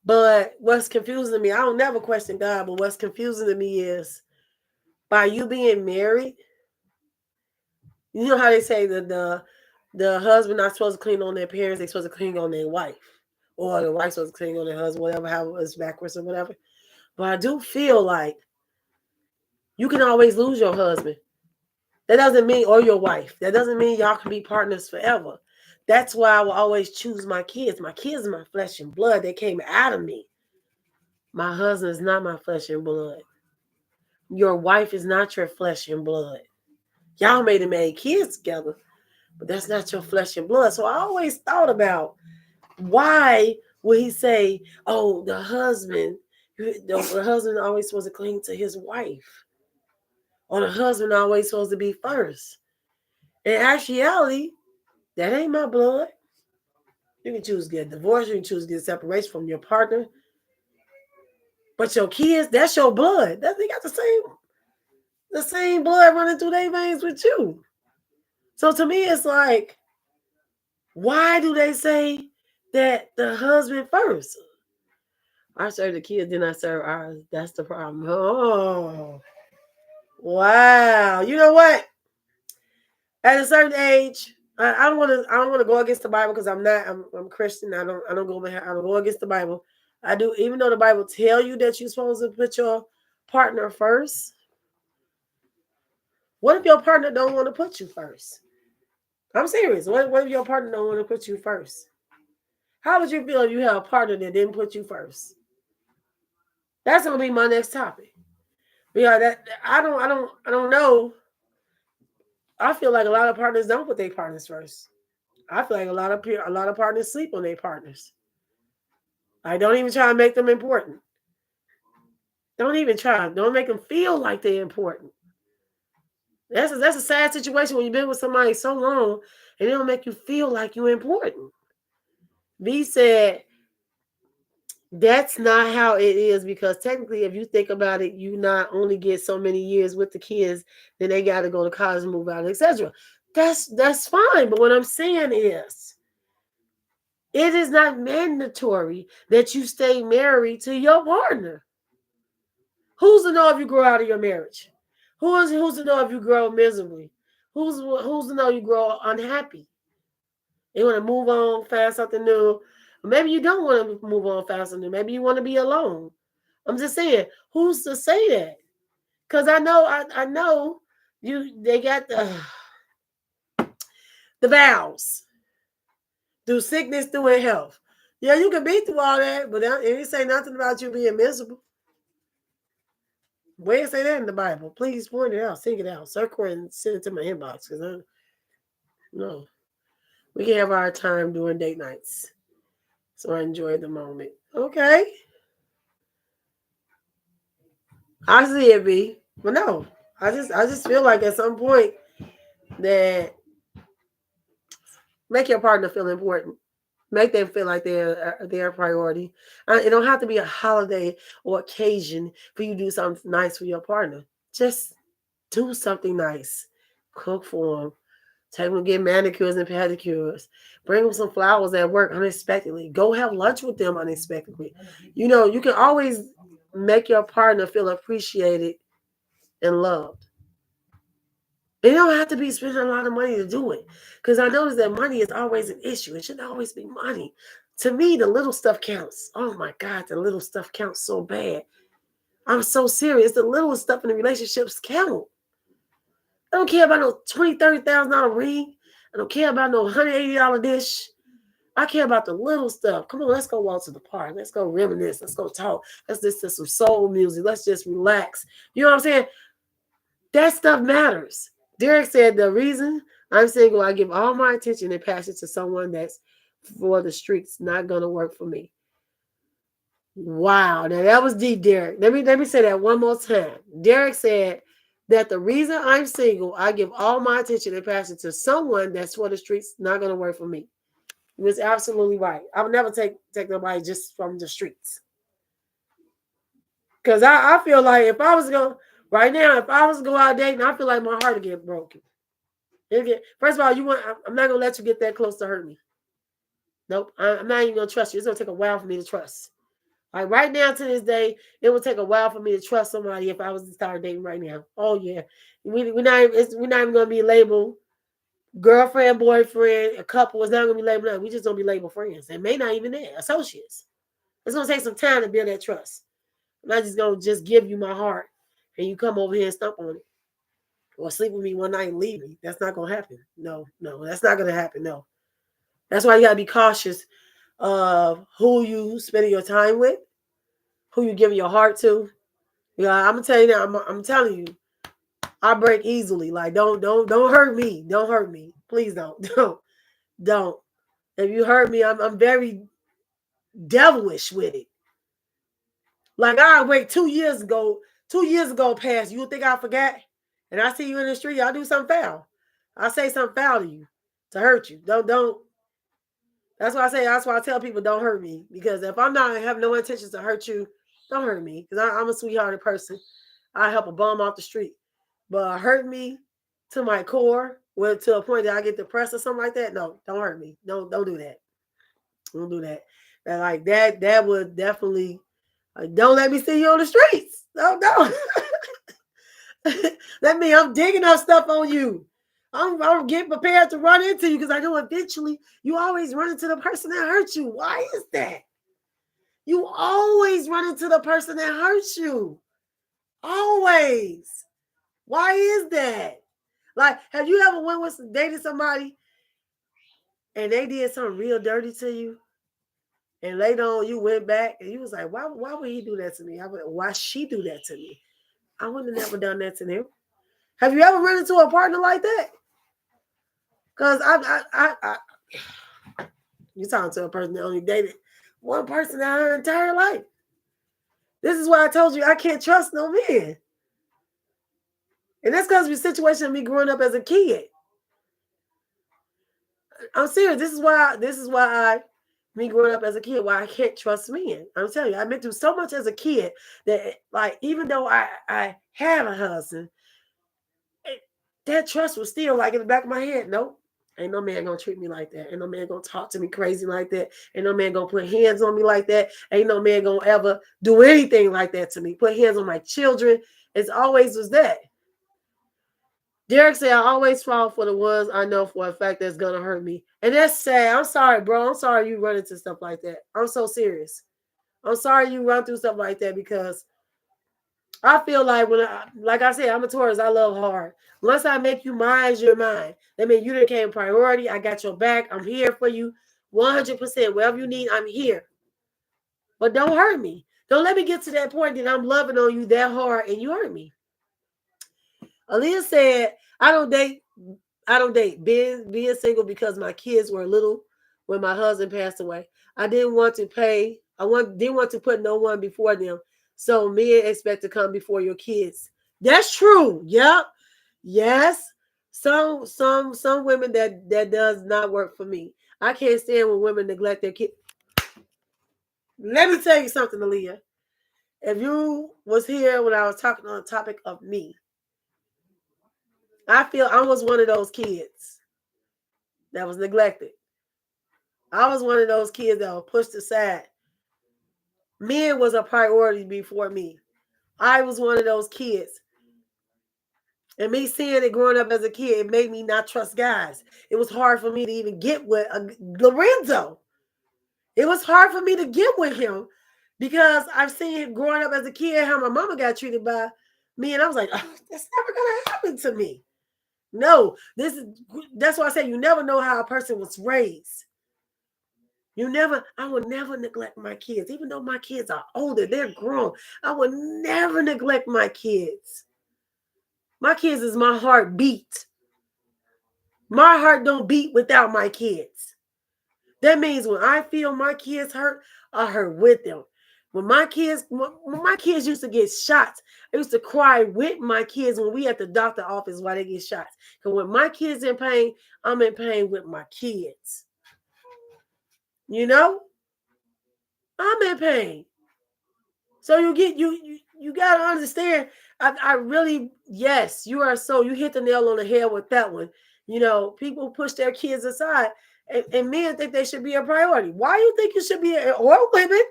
But what's confusing to me, I don't never question God, but what's confusing to me is by you being married, you know how they say that the husband not supposed to clean on their parents, they're supposed to clean on their wife. Or the wife's supposed to clean on their husband, whatever, how it's backwards or whatever. But I do feel like you can always lose your husband. That doesn't mean, or your wife. That doesn't mean y'all can be partners forever. That's why I will always choose my kids. My kids are my flesh and blood. They came out of me. My husband is not my flesh and blood. Your wife is not your flesh and blood. Y'all may have made kids together, but that's not your flesh and blood. So I always thought about why would he say, oh, the husband always supposed to cling to his wife. Or the husband always supposed to be first. In actuality, that ain't my blood. You can choose to get a divorce. You can choose to get separation from your partner. But your kids, that's your blood. They got the same blood running through their veins with you. So to me, it's like, why do they say that the husband first? I serve the kids, then I serve ours. That's the problem. Oh, wow. You know what? At a certain age, I don't want to go against the Bible because I'm Christian. I don't go against the Bible. I do, even though the Bible tell you that you're supposed to put your partner first. What if your partner don't want to put you first? I'm serious. What if your partner don't want to put you first? How would you feel if you have a partner that didn't put you first? That's gonna be my next topic. Because I don't know. I feel like a lot of partners don't put their partners first. I feel like a lot of partners sleep on their partners. I don't even try to make them important. Don't even try. Don't make them feel like they're important. That's a sad situation when you've been with somebody so long and they don't make you feel like you're important. V said that's not how it is, because technically, if you think about it, you not only get so many years with the kids, then they got to go to college, move out, etc. That's fine. But what I'm saying is, it is not mandatory that you stay married to your partner. Who's to know if you grow out of your marriage? Who's to know if you grow miserably? Who's to know you grow unhappy? You want to move on, find something new. Maybe you don't want to move on, find something new. Maybe you want to be alone. I'm just saying, who's to say that? Because I know they got the vows. Through sickness, through health. Yeah, you can be through all that, but it ain't say nothing about you being miserable. Where it say that in the Bible? Please point it out, sing it out, circle and send it to my inbox. Because no, we can have our time during date nights, so I enjoy the moment. Okay, I see it, B. But no, I just feel like at some point that make your partner feel important. Make them feel like they're a priority. It don't have to be a holiday or occasion for you to do something nice for your partner. Just do something nice. Cook for them. Take them to get manicures and pedicures. Bring them some flowers at work unexpectedly. Go have lunch with them unexpectedly. You know, you can always make your partner feel appreciated and loved. They don't have to be spending a lot of money to do it. Because I notice that money is always an issue. It shouldn't always be money. To me, the little stuff counts. Oh my God, the little stuff counts so bad. I'm so serious. The little stuff in the relationships count. I don't care about no $20,000, $30,000 ring. I don't care about no $180 dish. I care about the little stuff. Come on, let's go walk to the park. Let's go reminisce. Let's go talk. Let's listen to some soul music. Let's just relax. You know what I'm saying? That stuff matters. Derek said, the reason I'm single, I give all my attention and passion to someone that's for the streets, not going to work for me. Wow. Now that was deep, Derek. Let me say that one more time. Derek said that the reason I'm single, I give all my attention and passion to someone that's for the streets, not going to work for me. You was absolutely right. I would never take nobody just from the streets. Because I feel like if I was going right now, if I was to go out dating, I feel like my heart would get broken. First of all, I'm not gonna let you get that close to hurt me. Nope. I'm not even gonna trust you. It's gonna take a while for me to trust. Like right now to this day, it would take a while for me to trust somebody if I was to start dating right now. Oh yeah. We're not even gonna be labeled girlfriend, boyfriend, a couple. It's not gonna be labeled nothing. We just gonna be labeled friends. And may not even that, associates. It's gonna take some time to build that trust. I'm not just gonna just give you my heart and you come over here and stump on it. Or sleep with me one night and leave me. That's not gonna happen. No, that's not gonna happen. No. That's why you gotta be cautious of who you spending your time with, who you giving your heart to. Yeah, I'm gonna tell you now. I'm telling you, I break easily. Like don't hurt me. Don't hurt me. Please don't. Don't. If you hurt me, I'm very devilish with it. Like I wait 2 years ago. 2 years ago past. You think I forgot? And I see you in the street. I do something foul. I say something foul to you to hurt you. Don't. That's why I say. That's why I tell people don't hurt me, because if I'm not have no intentions to hurt you, don't hurt me, because I'm a sweethearted person. I help a bum off the street, but hurt me to my core, to a point that I get depressed or something like that. No, don't hurt me. Don't do that. Don't do that. And like that would definitely don't let me see you on the streets. No. That means I'm digging up stuff on you. I'm getting prepared to run into you, because I know eventually you always run into the person that hurt you. Why is that? You always run into the person that hurts you. Always. Why is that? Like, have you ever dated somebody and they did something real dirty to you? And later on you went back and you was like, why would he do that to me? Why she do that to me? I would have never done that to him. Have you ever run into a partner like that? Because you're talking to a person that only dated one person in her entire life. This is why I told you I can't trust no man. And that's because of the situation of me growing up as a kid. I'm serious. This is why me growing up as a kid, why I can't trust men. I'm telling you, I've been through so much as a kid that, like, even though I have a husband, that trust was still like in the back of my head. Nope. Ain't no man gonna treat me like that. Ain't no man gonna talk to me crazy like that. Ain't no man gonna put hands on me like that. Ain't no man gonna ever do anything like that to me. Put hands on my children. It's always was that. Derek said, I always fall for the ones I know for a fact that's gonna hurt me. And that's sad. I'm sorry, bro. I'm sorry you run into stuff like that. I'm so serious. I'm sorry you run through stuff like that, because I feel like like I said, I'm a Taurus. I love hard. Once I make you mine, you're mine. That means you became priority. I got your back. I'm here for you 100%. Whatever you need, I'm here. But don't hurt me. Don't let me get to that point that I'm loving on you that hard and you hurt me. Aaliyah said, I don't date. Being single because my kids were little when my husband passed away. I didn't want to didn't want to put no one before them. So men expect to come before your kids. That's true. Yep. Yes. Some women that does not work for me. I can't stand when women neglect their kids. Let me tell you something, Aaliyah. If you was here when I was talking on the topic of me, I feel I was one of those kids that was neglected. I was one of those kids that was pushed aside. Men was a priority before me. I was one of those kids. And me seeing it growing up as a kid, it made me not trust guys. It was hard for me to even get with Lorenzo. It was hard for me to get with him because I've seen him growing up as a kid, how my mama got treated by me. And I was like, oh, that's never going to happen to me. No, that's why I say you never know how a person was raised. I would never neglect my kids. Even though my kids are older, they're grown. I would never neglect my kids. My kids is my heartbeat. My heart don't beat without my kids. That means when I feel my kids hurt, I hurt with them. When my kids used to get shots, I used to cry with my kids when we at the doctor office while they get shots. Because when my kids in pain, I'm in pain with my kids. You know, I'm in pain. So you gotta understand. I really, yes, you hit the nail on the head with that one. You know, people push their kids aside, and men think they should be a priority. Why you think you should be, or women,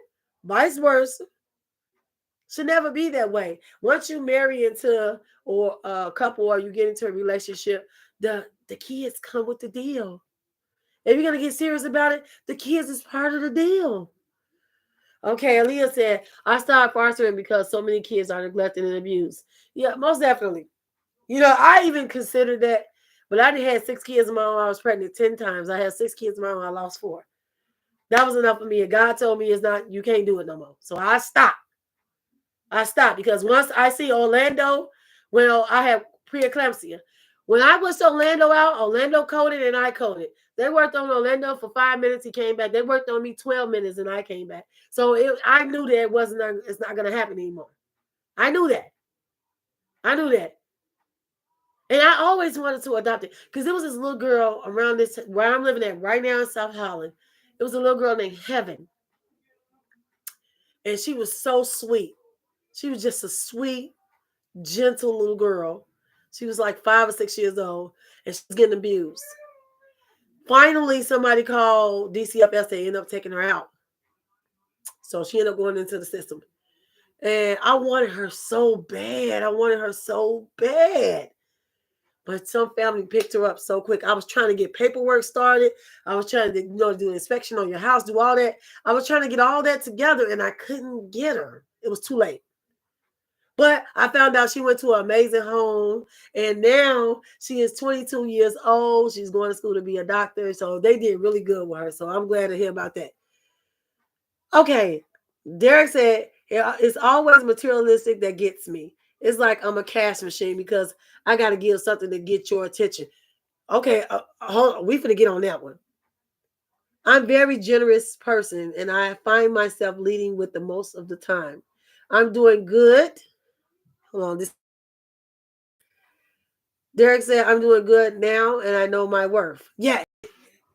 vice versa, should never be that way. Once you marry into or a couple, or you get into a relationship, the kids come with the deal. If you're gonna get serious about it, the kids is part of the deal. Okay, Aaliyah said, I started fostering because so many kids are neglected and abused. Yeah, most definitely. You know, I even considered that, but I did had 6 kids of my own. I was pregnant 10 times. I had 6 kids of my own. I lost 4. That was enough for me. And God told me it's not, you can't do it no more. So I stopped. I stopped because once I see Orlando, well, I have preeclampsia. When I was Orlando out, Orlando coded and I coded. They worked on Orlando for 5 minutes. He came back. They worked on me 12 minutes and I came back. So I knew that it's not going to happen anymore. I knew that. I knew that. And I always wanted to adopt it because there was this little girl around this where I'm living at right now in South Holland. It was a little girl named Heaven. And she was so sweet. She was just a sweet, gentle little girl. She was like 5 or 6 years old and she's getting abused. Finally, somebody called DCFS. They ended up taking her out. So she ended up going into the system. And I wanted her so bad. I wanted her so bad. But some family picked her up so quick. I was trying to get paperwork started. I was trying to, do an inspection on your house, do all that. I was trying to get all that together and I couldn't get her. It was too late. But I found out she went to an amazing home and now she is 22 years old. She's going to school to be a doctor. So they did really good with her. So I'm glad to hear about that. Okay. Derek said, it's always materialistic that gets me. It's like I'm a cash machine because I got to give something to get your attention. Okay, hold on. We finna get on that one. I'm a very generous person and I find myself leading with the most of the time. I'm doing good. Hold on. Derek said, I'm doing good now and I know my worth. Yeah.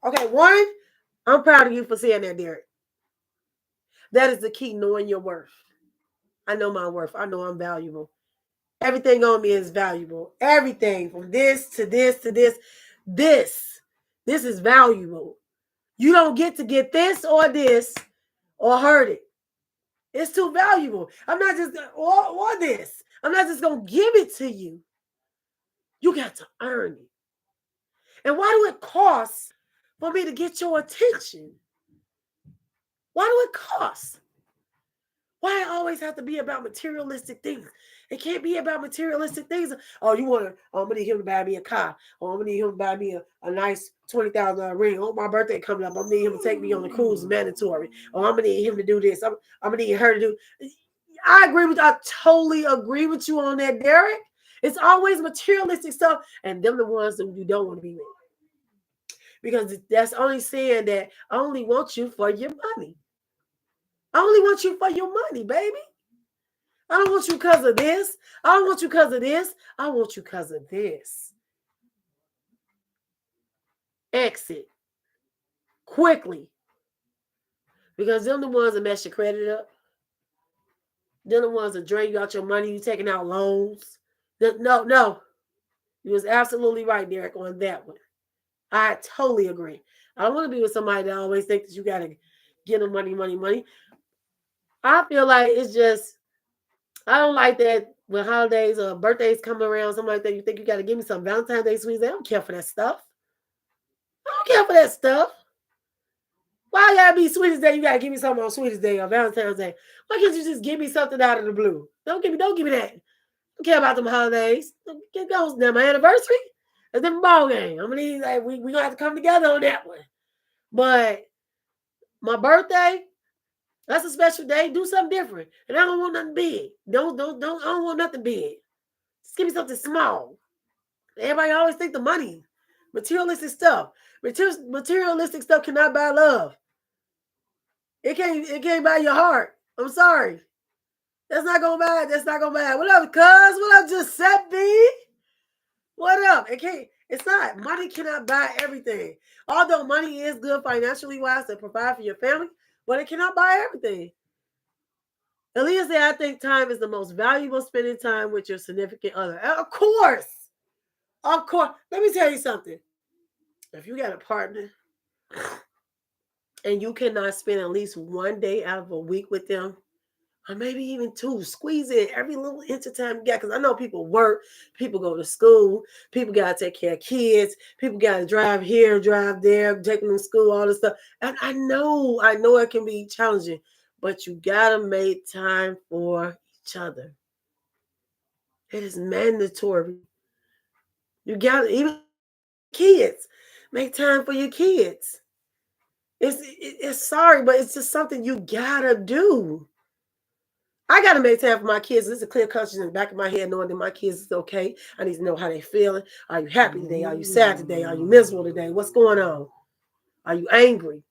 Okay, one, I'm proud of you for saying that, Derek. That is the key, knowing your worth. I know my worth. I know I'm valuable. Everything on me is valuable. Everything from this to this to this. This is valuable. You don't get to get this or hurt it. It's too valuable. I'm not just, or this. I'm not just going to give it to you. You got to earn it. And why do it cost for me to get your attention? Why do it cost? Why it always have to be about materialistic things? It can't be about materialistic things. Oh, I'm gonna need him to buy me a car. Oh, I'm gonna need him to buy me a nice $20,000 ring. Oh, my birthday coming up. I'm gonna need him to take me on the cruise, mandatory. Oh, I'm gonna need him to do this. I'm gonna need her to do. I totally agree with you on that, Derek. It's always materialistic stuff, and them the ones that you don't want to be with. Because that's only saying that I only want you for your money. I only want you for your money, baby. I don't want you because of this. I don't want you because of this. I want you because of this. Exit quickly. Because them the ones that mess your credit up. Them the ones that drain you out your money. You taking out loans. No. You was absolutely right, Derek, on that one. I totally agree. I don't want to be with somebody that always thinks that you got to get them money. I feel like it's just, I don't like that when holidays or birthdays come around, something like that, you think you got to give me some Valentine's Day sweets. I don't care for that stuff. I don't care for that stuff. Why gotta be Sweetest Day? You gotta give me something on Sweetest Day or Valentine's Day. Why can't you just give me something out of the blue? Don't give me that. I don't care about them holidays. Get those now. My anniversary, a different ball game. I'm gonna need we gonna have to come together on that one. But my birthday, that's a special day. Do something different. And I don't want nothing big. Don't I don't want nothing big. Just give me something small. Everybody always think the money, materialistic stuff. Materialistic stuff cannot buy love. It can't buy your heart. I'm sorry. That's not gonna buy. What up, cuz? What up, Giuseppe? What up? It's not. Money cannot buy everything. Although money is good financially wise to provide for your family, but it cannot buy everything. Aaliyah said, I think time is the most valuable spending time with your significant other. Of course. Of course. Let me tell you something. If you got a partner and you cannot spend at least one day out of a week with them, or maybe even two, squeeze in every little inch of time you got. Because I know people work, people go to school, people got to take care of kids, people got to drive here, drive there, take them to school, all this stuff. And I know it can be challenging, but you got to make time for each other. It is mandatory. You got to, even kids, make time for your kids. It's sorry, but it's just something you got to do. I got to make time for my kids. There's a clear conscience in the back of my head knowing that my kids is okay. I need to know how they're feeling. Are you happy today? Are you sad today? Are you miserable today? What's going on? Are you angry?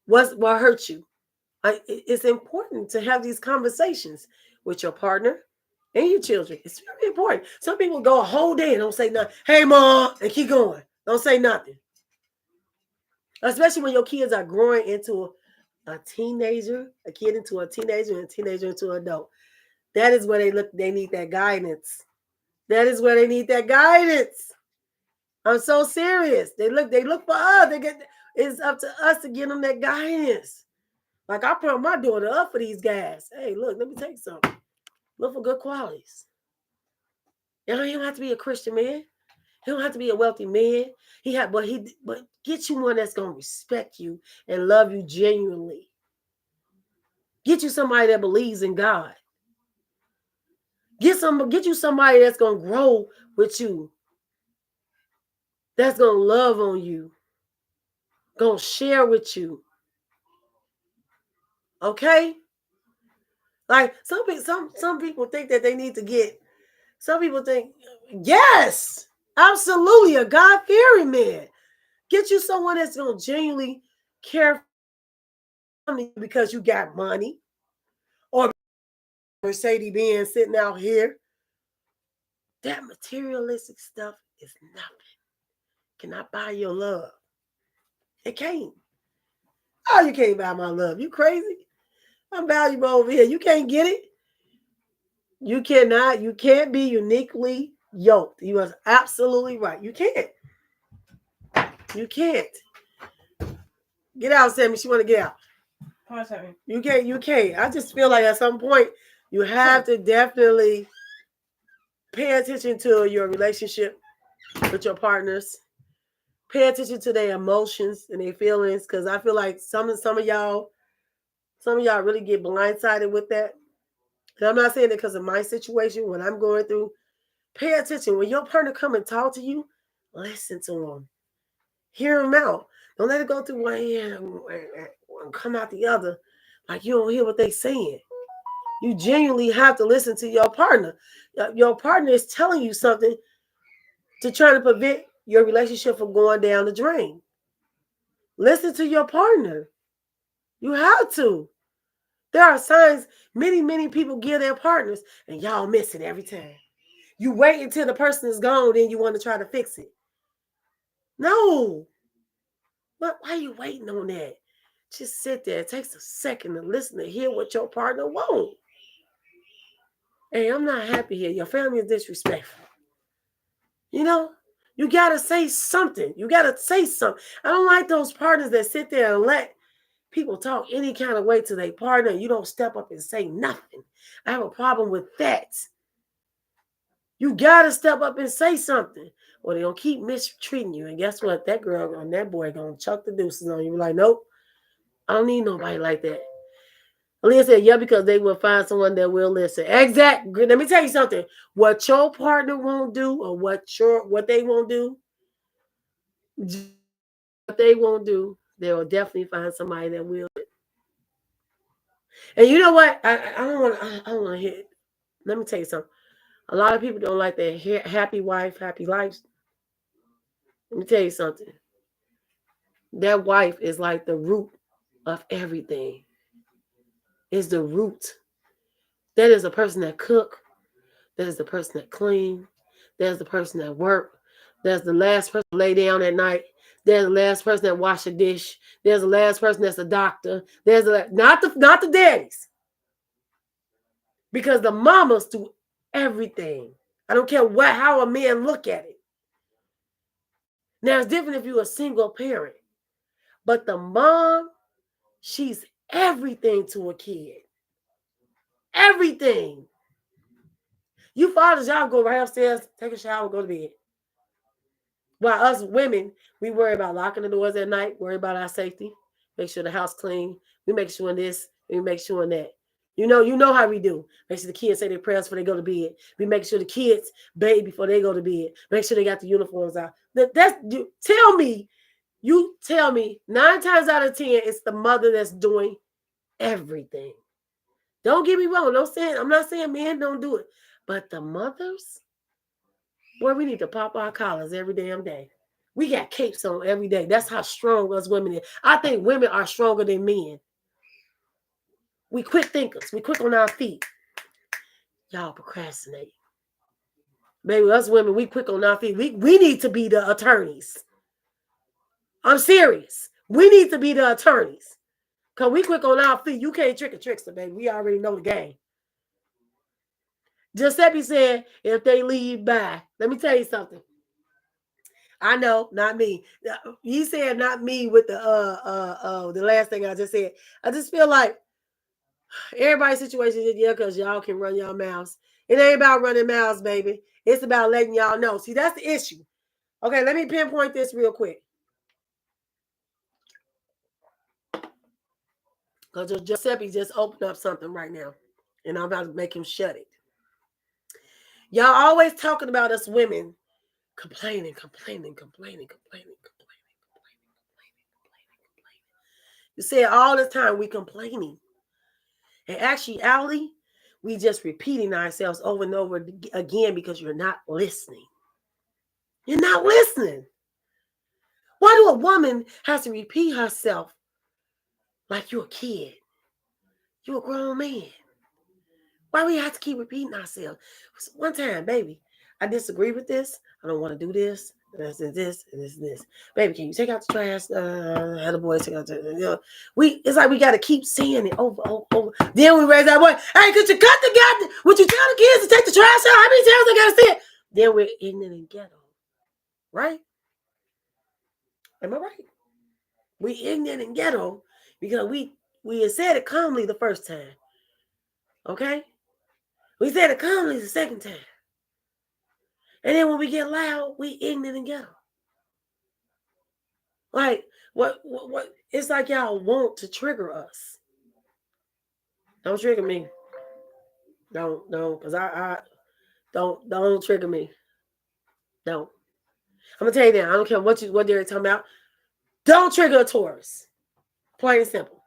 What hurt you? It's important to have these conversations with your partner and your children. It's very important. Some people go a whole day and don't say nothing. Hey, Mom, and keep going. Don't say nothing. Especially when your kids are growing into a teenager, a kid into a teenager, and a teenager into an adult. That is where they need that guidance. That is where they need that guidance. I'm so serious. They look for us. It's up to us to give them that guidance. Like I put my daughter up for these guys. Hey, look, let me tell you something. Look for good qualities. You know, he don't have to be a Christian man. He don't have to be a wealthy man. But get you one that's gonna respect you and love you genuinely. Get you somebody that believes in God. Get you somebody that's gonna grow with you. That's gonna love on you. Gonna share with you. Okay? Like some people think that they need to get. Some people think, yes, absolutely, a God-fearing man. Get you someone that's gonna genuinely care for you because you got money, or Mercedes-Benz sitting out here. That materialistic stuff is nothing. Cannot buy your love. It can't. Oh, you can't buy my love. You crazy? I'm valuable over here. You can't get it. You cannot. You can't be uniquely yoked. You are absolutely right. You can't. You can't. Get out, Sammy. She want to get out. Come on, Sammy. You can't. You can't. I just feel like at some point you have to definitely pay attention to your relationship with your partners. Pay attention to their emotions and their feelings, because I feel like some of y'all really get blindsided with that. And I'm not saying it because of my situation, what I'm going through. Pay attention. When your partner come and talk to you, listen to them. Hear them out. Don't let it go through one ear and come out the other like you don't hear what they're saying. You genuinely have to listen to your partner. Your partner is telling you something to try to prevent your relationship from going down the drain. Listen to your partner. You have to. There are signs many people give their partners, and y'all miss it every time. You wait until the person is gone, then you want to try to fix it. No. But why are you waiting on that? Just sit there. It takes a second to listen to hear what your partner wants. Hey, I'm not happy here. Your family is disrespectful. You know, you got to say something. You got to say something. I don't like those partners that sit there and let people talk any kind of way to their partner and you don't step up and say nothing. I have a problem with that. You got to step up and say something, or they'll keep mistreating you. And guess what? That girl and that boy going to chuck the deuces on you. You're like, nope, I don't need nobody like that. Aaliyah said, yeah, because they will find someone that will listen. Exactly. Let me tell you something. What your partner won't do, or what they won't do, they will definitely find somebody that will. And you know what? I don't want to hear. Let me tell you something. A lot of people don't like their happy wife, happy life. Let me tell you something. That wife is like the root of everything. Is the root. That is a person that cook. That is the person that clean. That is the person that work. There's the last person to lay down at night. There's the last person that wash a dish. There's the last person that's a doctor. There's not the daddies. Because the mamas do everything. I don't care how a man look at it. Now it's different if you're a single parent. But the mom, she's everything to a kid. Everything. You fathers, y'all go right upstairs, take a shower, go to bed. While us women, we worry about locking the doors at night, worry about our safety, make sure the house clean. We make sure this, we make sure that. You know how we do. Make sure the kids say their prayers before they go to bed. We make sure the kids bathe before they go to bed. Make sure they got the uniforms out. Tell me 9 times out of 10, it's the mother that's doing everything. Don't get me wrong. I'm not saying men don't do it. But the mothers, boy, we need to pop our collars every damn day. We got capes on every day. That's how strong us women are. I think women are stronger than men. We quick thinkers. We quick on our feet. Y'all procrastinate. Maybe us women, we quick on our feet. We need to be the attorneys. I'm serious. We need to be the attorneys. Because we quick on our feet. You can't trick a trickster, baby. We already know the game. Giuseppe said, if they leave by, let me tell you something. I know, not me. He said not me with the last thing I just said. I just feel like everybody's situation is because y'all can run your mouths. It ain't about running mouths, baby. It's about letting y'all know. See, that's the issue. Okay, let me pinpoint this real quick. Because Giuseppe just opened up something right now. And I'm about to make him shut it. Y'all always talking about us women complaining. You say it all the time, we complaining. In actuality, we just repeating ourselves over and over again because you're not listening. You're not listening. Why do a woman have to repeat herself like you're a kid? You're a grown man. Why we have to keep repeating ourselves? One time, baby, I disagree with this. I don't want to do this. This and this. Baby, can you take out the trash? Had the boy take out the. It's like we got to keep saying it over. Then we raise that boy. Hey, could you cut the goddamn? Would you tell the kids to take the trash out? How many times I got to say it? Then we're ignorant and ghetto, right? Am I right? We ignorant and ghetto because we said it calmly the first time. Okay, we said it calmly the second time. And then when we get loud, we ignorant and ghetto. Like, what? It's like y'all want to trigger us. Don't trigger me. Don't, because I don't trigger me. Don't. I'm gonna tell you now. I don't care what they're talking about. Don't trigger a Taurus. Plain and simple.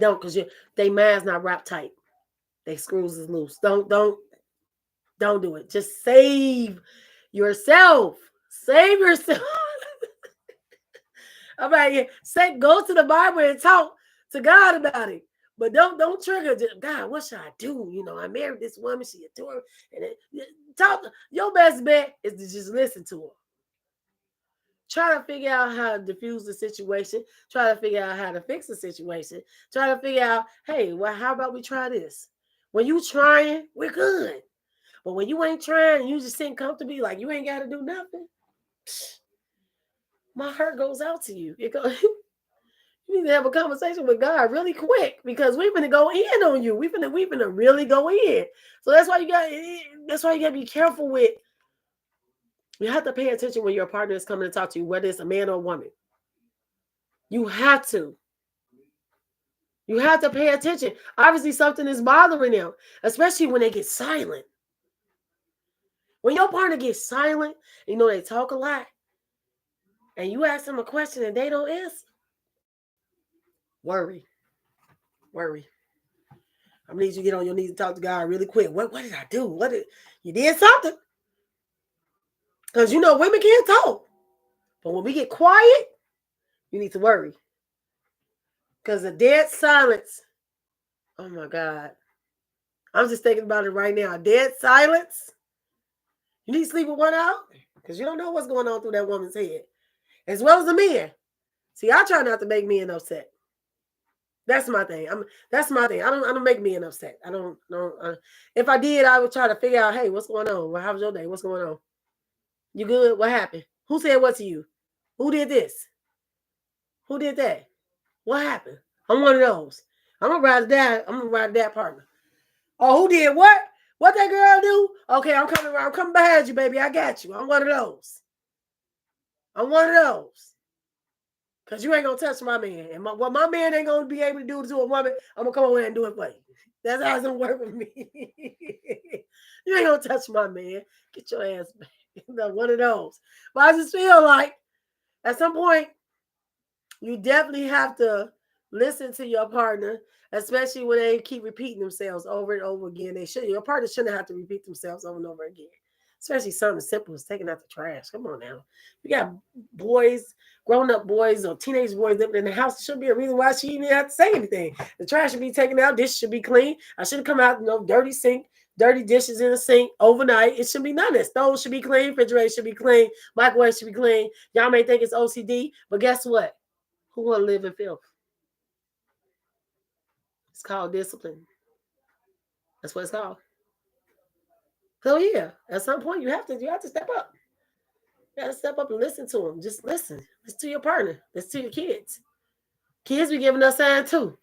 Don't, because they minds not wrapped tight. They screws is loose. Don't do it. Just save yourself. Save yourself. All right, go to the Bible and talk to God about it. But don't trigger. God, what should I do? I married this woman. She adore me. And your best bet is to just listen to her. Try to figure out how to diffuse the situation. Try to figure out how to fix the situation. Try to figure out, hey, well, how about we try this? When you trying, we're good. But when you ain't trying, you just sitting comfortably like you ain't got to do nothing. My heart goes out to you. You need to have a conversation with God really quick because we're going to go in on you. We're going to really go in. So that's why you got to be careful with. You have to pay attention when your partner is coming to talk to you, whether it's a man or a woman. You have to. You have to pay attention. Obviously, something is bothering them, especially when they get silent. When your partner gets silent, they talk a lot, and you ask them a question and they don't answer, worry. I need you to get on your knees and talk to God really quick. What did I do? You did something? Because women can't talk. But when we get quiet, you need to worry. Because a dead silence, oh my God. I'm just thinking about it right now. A dead silence. You need to sleep with one out? Because you don't know what's going on through that woman's head. As well as the men. See, I try not to make men upset. That's my thing. That's my thing. I don't make men upset. I don't. If I did, I would try to figure out, hey, what's going on? Well, how was your day? What's going on? You good? What happened? Who said what to you? Who did this? Who did that? What happened? I'm one of those. I'm gonna ride that partner. Oh, who did what? What that girl do? Okay, I'm coming around. I'm coming behind you, baby. I got you. I'm one of those. I'm one of those. Because you ain't going to touch my man. And what my man ain't going to be able to do to a woman, I'm going to come over and do it for you. That's how it's going to work with me. You ain't going to touch my man. Get your ass back. One of those. But I just feel like at some point, you definitely have to listen to your partner, especially when they keep repeating themselves over and over again. Your partner shouldn't have to repeat themselves over and over again. Especially something simple as taking out the trash. Come on now. You got boys, grown-up boys or teenage boys living in the house. There shouldn't be a reason why she even have to say anything. The trash should be taken out. Dishes should be clean. I shouldn't come out, dirty sink, dirty dishes in the sink overnight. It shouldn't be none of that. Stove should be clean. Refrigerator should be clean. Microwave should be clean. Y'all may think it's OCD, but guess what? Who want to live in filth? It's called discipline. That's what it's called. So yeah, at some point you have to step up. You got to step up and listen to them. Just listen. Listen to your partner. Listen to your kids. Kids be giving us signs too.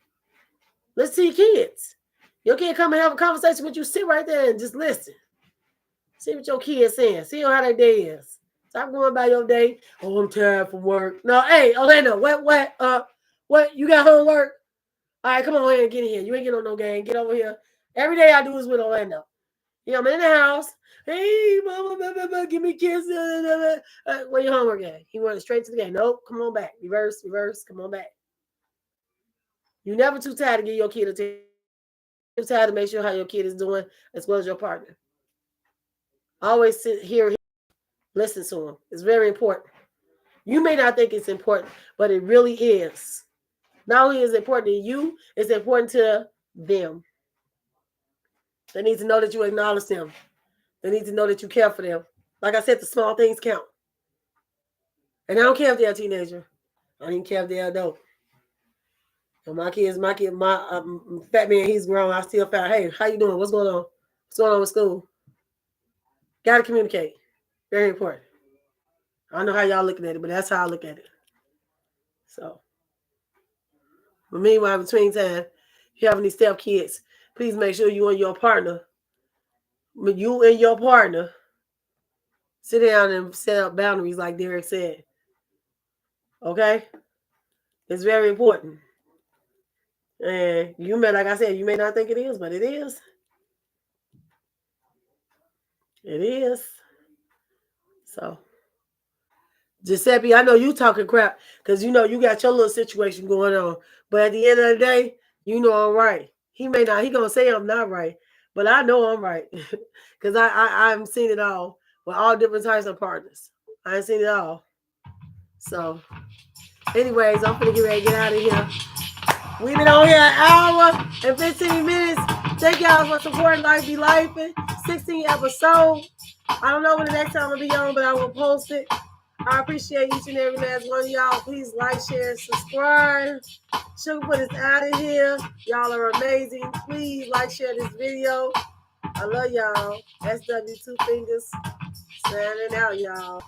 Listen to your kids. Your kid come and have a conversation with you. Sit right there and just listen. See what your kid's saying. See how their day is. Stop going by your day. Oh, I'm tired from work. No, hey, Orlando, what? You got homework? All right, come on in and get in here. You ain't getting on no game. Get over here. Every day I do is with Orlando. I'm in the house. Hey, mama, give me a kiss. Where your homework at? He went straight to the game. Nope, come on back. Reverse. Come on back. You're never too tired to give your kid attention. You're tired to make sure how your kid is doing as well as your partner. Always sit here, listen to him. It's very important. You may not think it's important, but it really is. Not only is it important to you, it's important to them. They need to know that you acknowledge them. They need to know that you care for them. Like I said, the small things count. And I don't care if they're a teenager. I don't even care if they're adult. And my fat man, he's grown. I still found, hey, how you doing? What's going on? What's going on with school? Got to communicate. Very important. I don't know how y'all looking at it, but that's how I look at it. So, but meanwhile, between time, if you have any stepkids, please make sure you and your partner, sit down and set up boundaries like Derek said. Okay? It's very important. And like I said, you may not think it is, but it is. It is. So, Giuseppe, I know you talking crap because you got your little situation going on. But at the end of the day, I'm right. He gonna say I'm not right, but I know I'm right because I've seen it all with all different types of partners. I've seen it all. So, anyways, I'm gonna get ready to get out of here. We've been on here an hour and 15 minutes. Thank y'all for supporting Life Be Lifing. 16 episodes. I don't know when the next time will be on, but I will post it. I appreciate each and every last one of y'all. Please like, share, and subscribe. Sugarfoot is out of here. Y'all are amazing. Please like, share this video. I love y'all. SW2 Fingers. Signing out, y'all.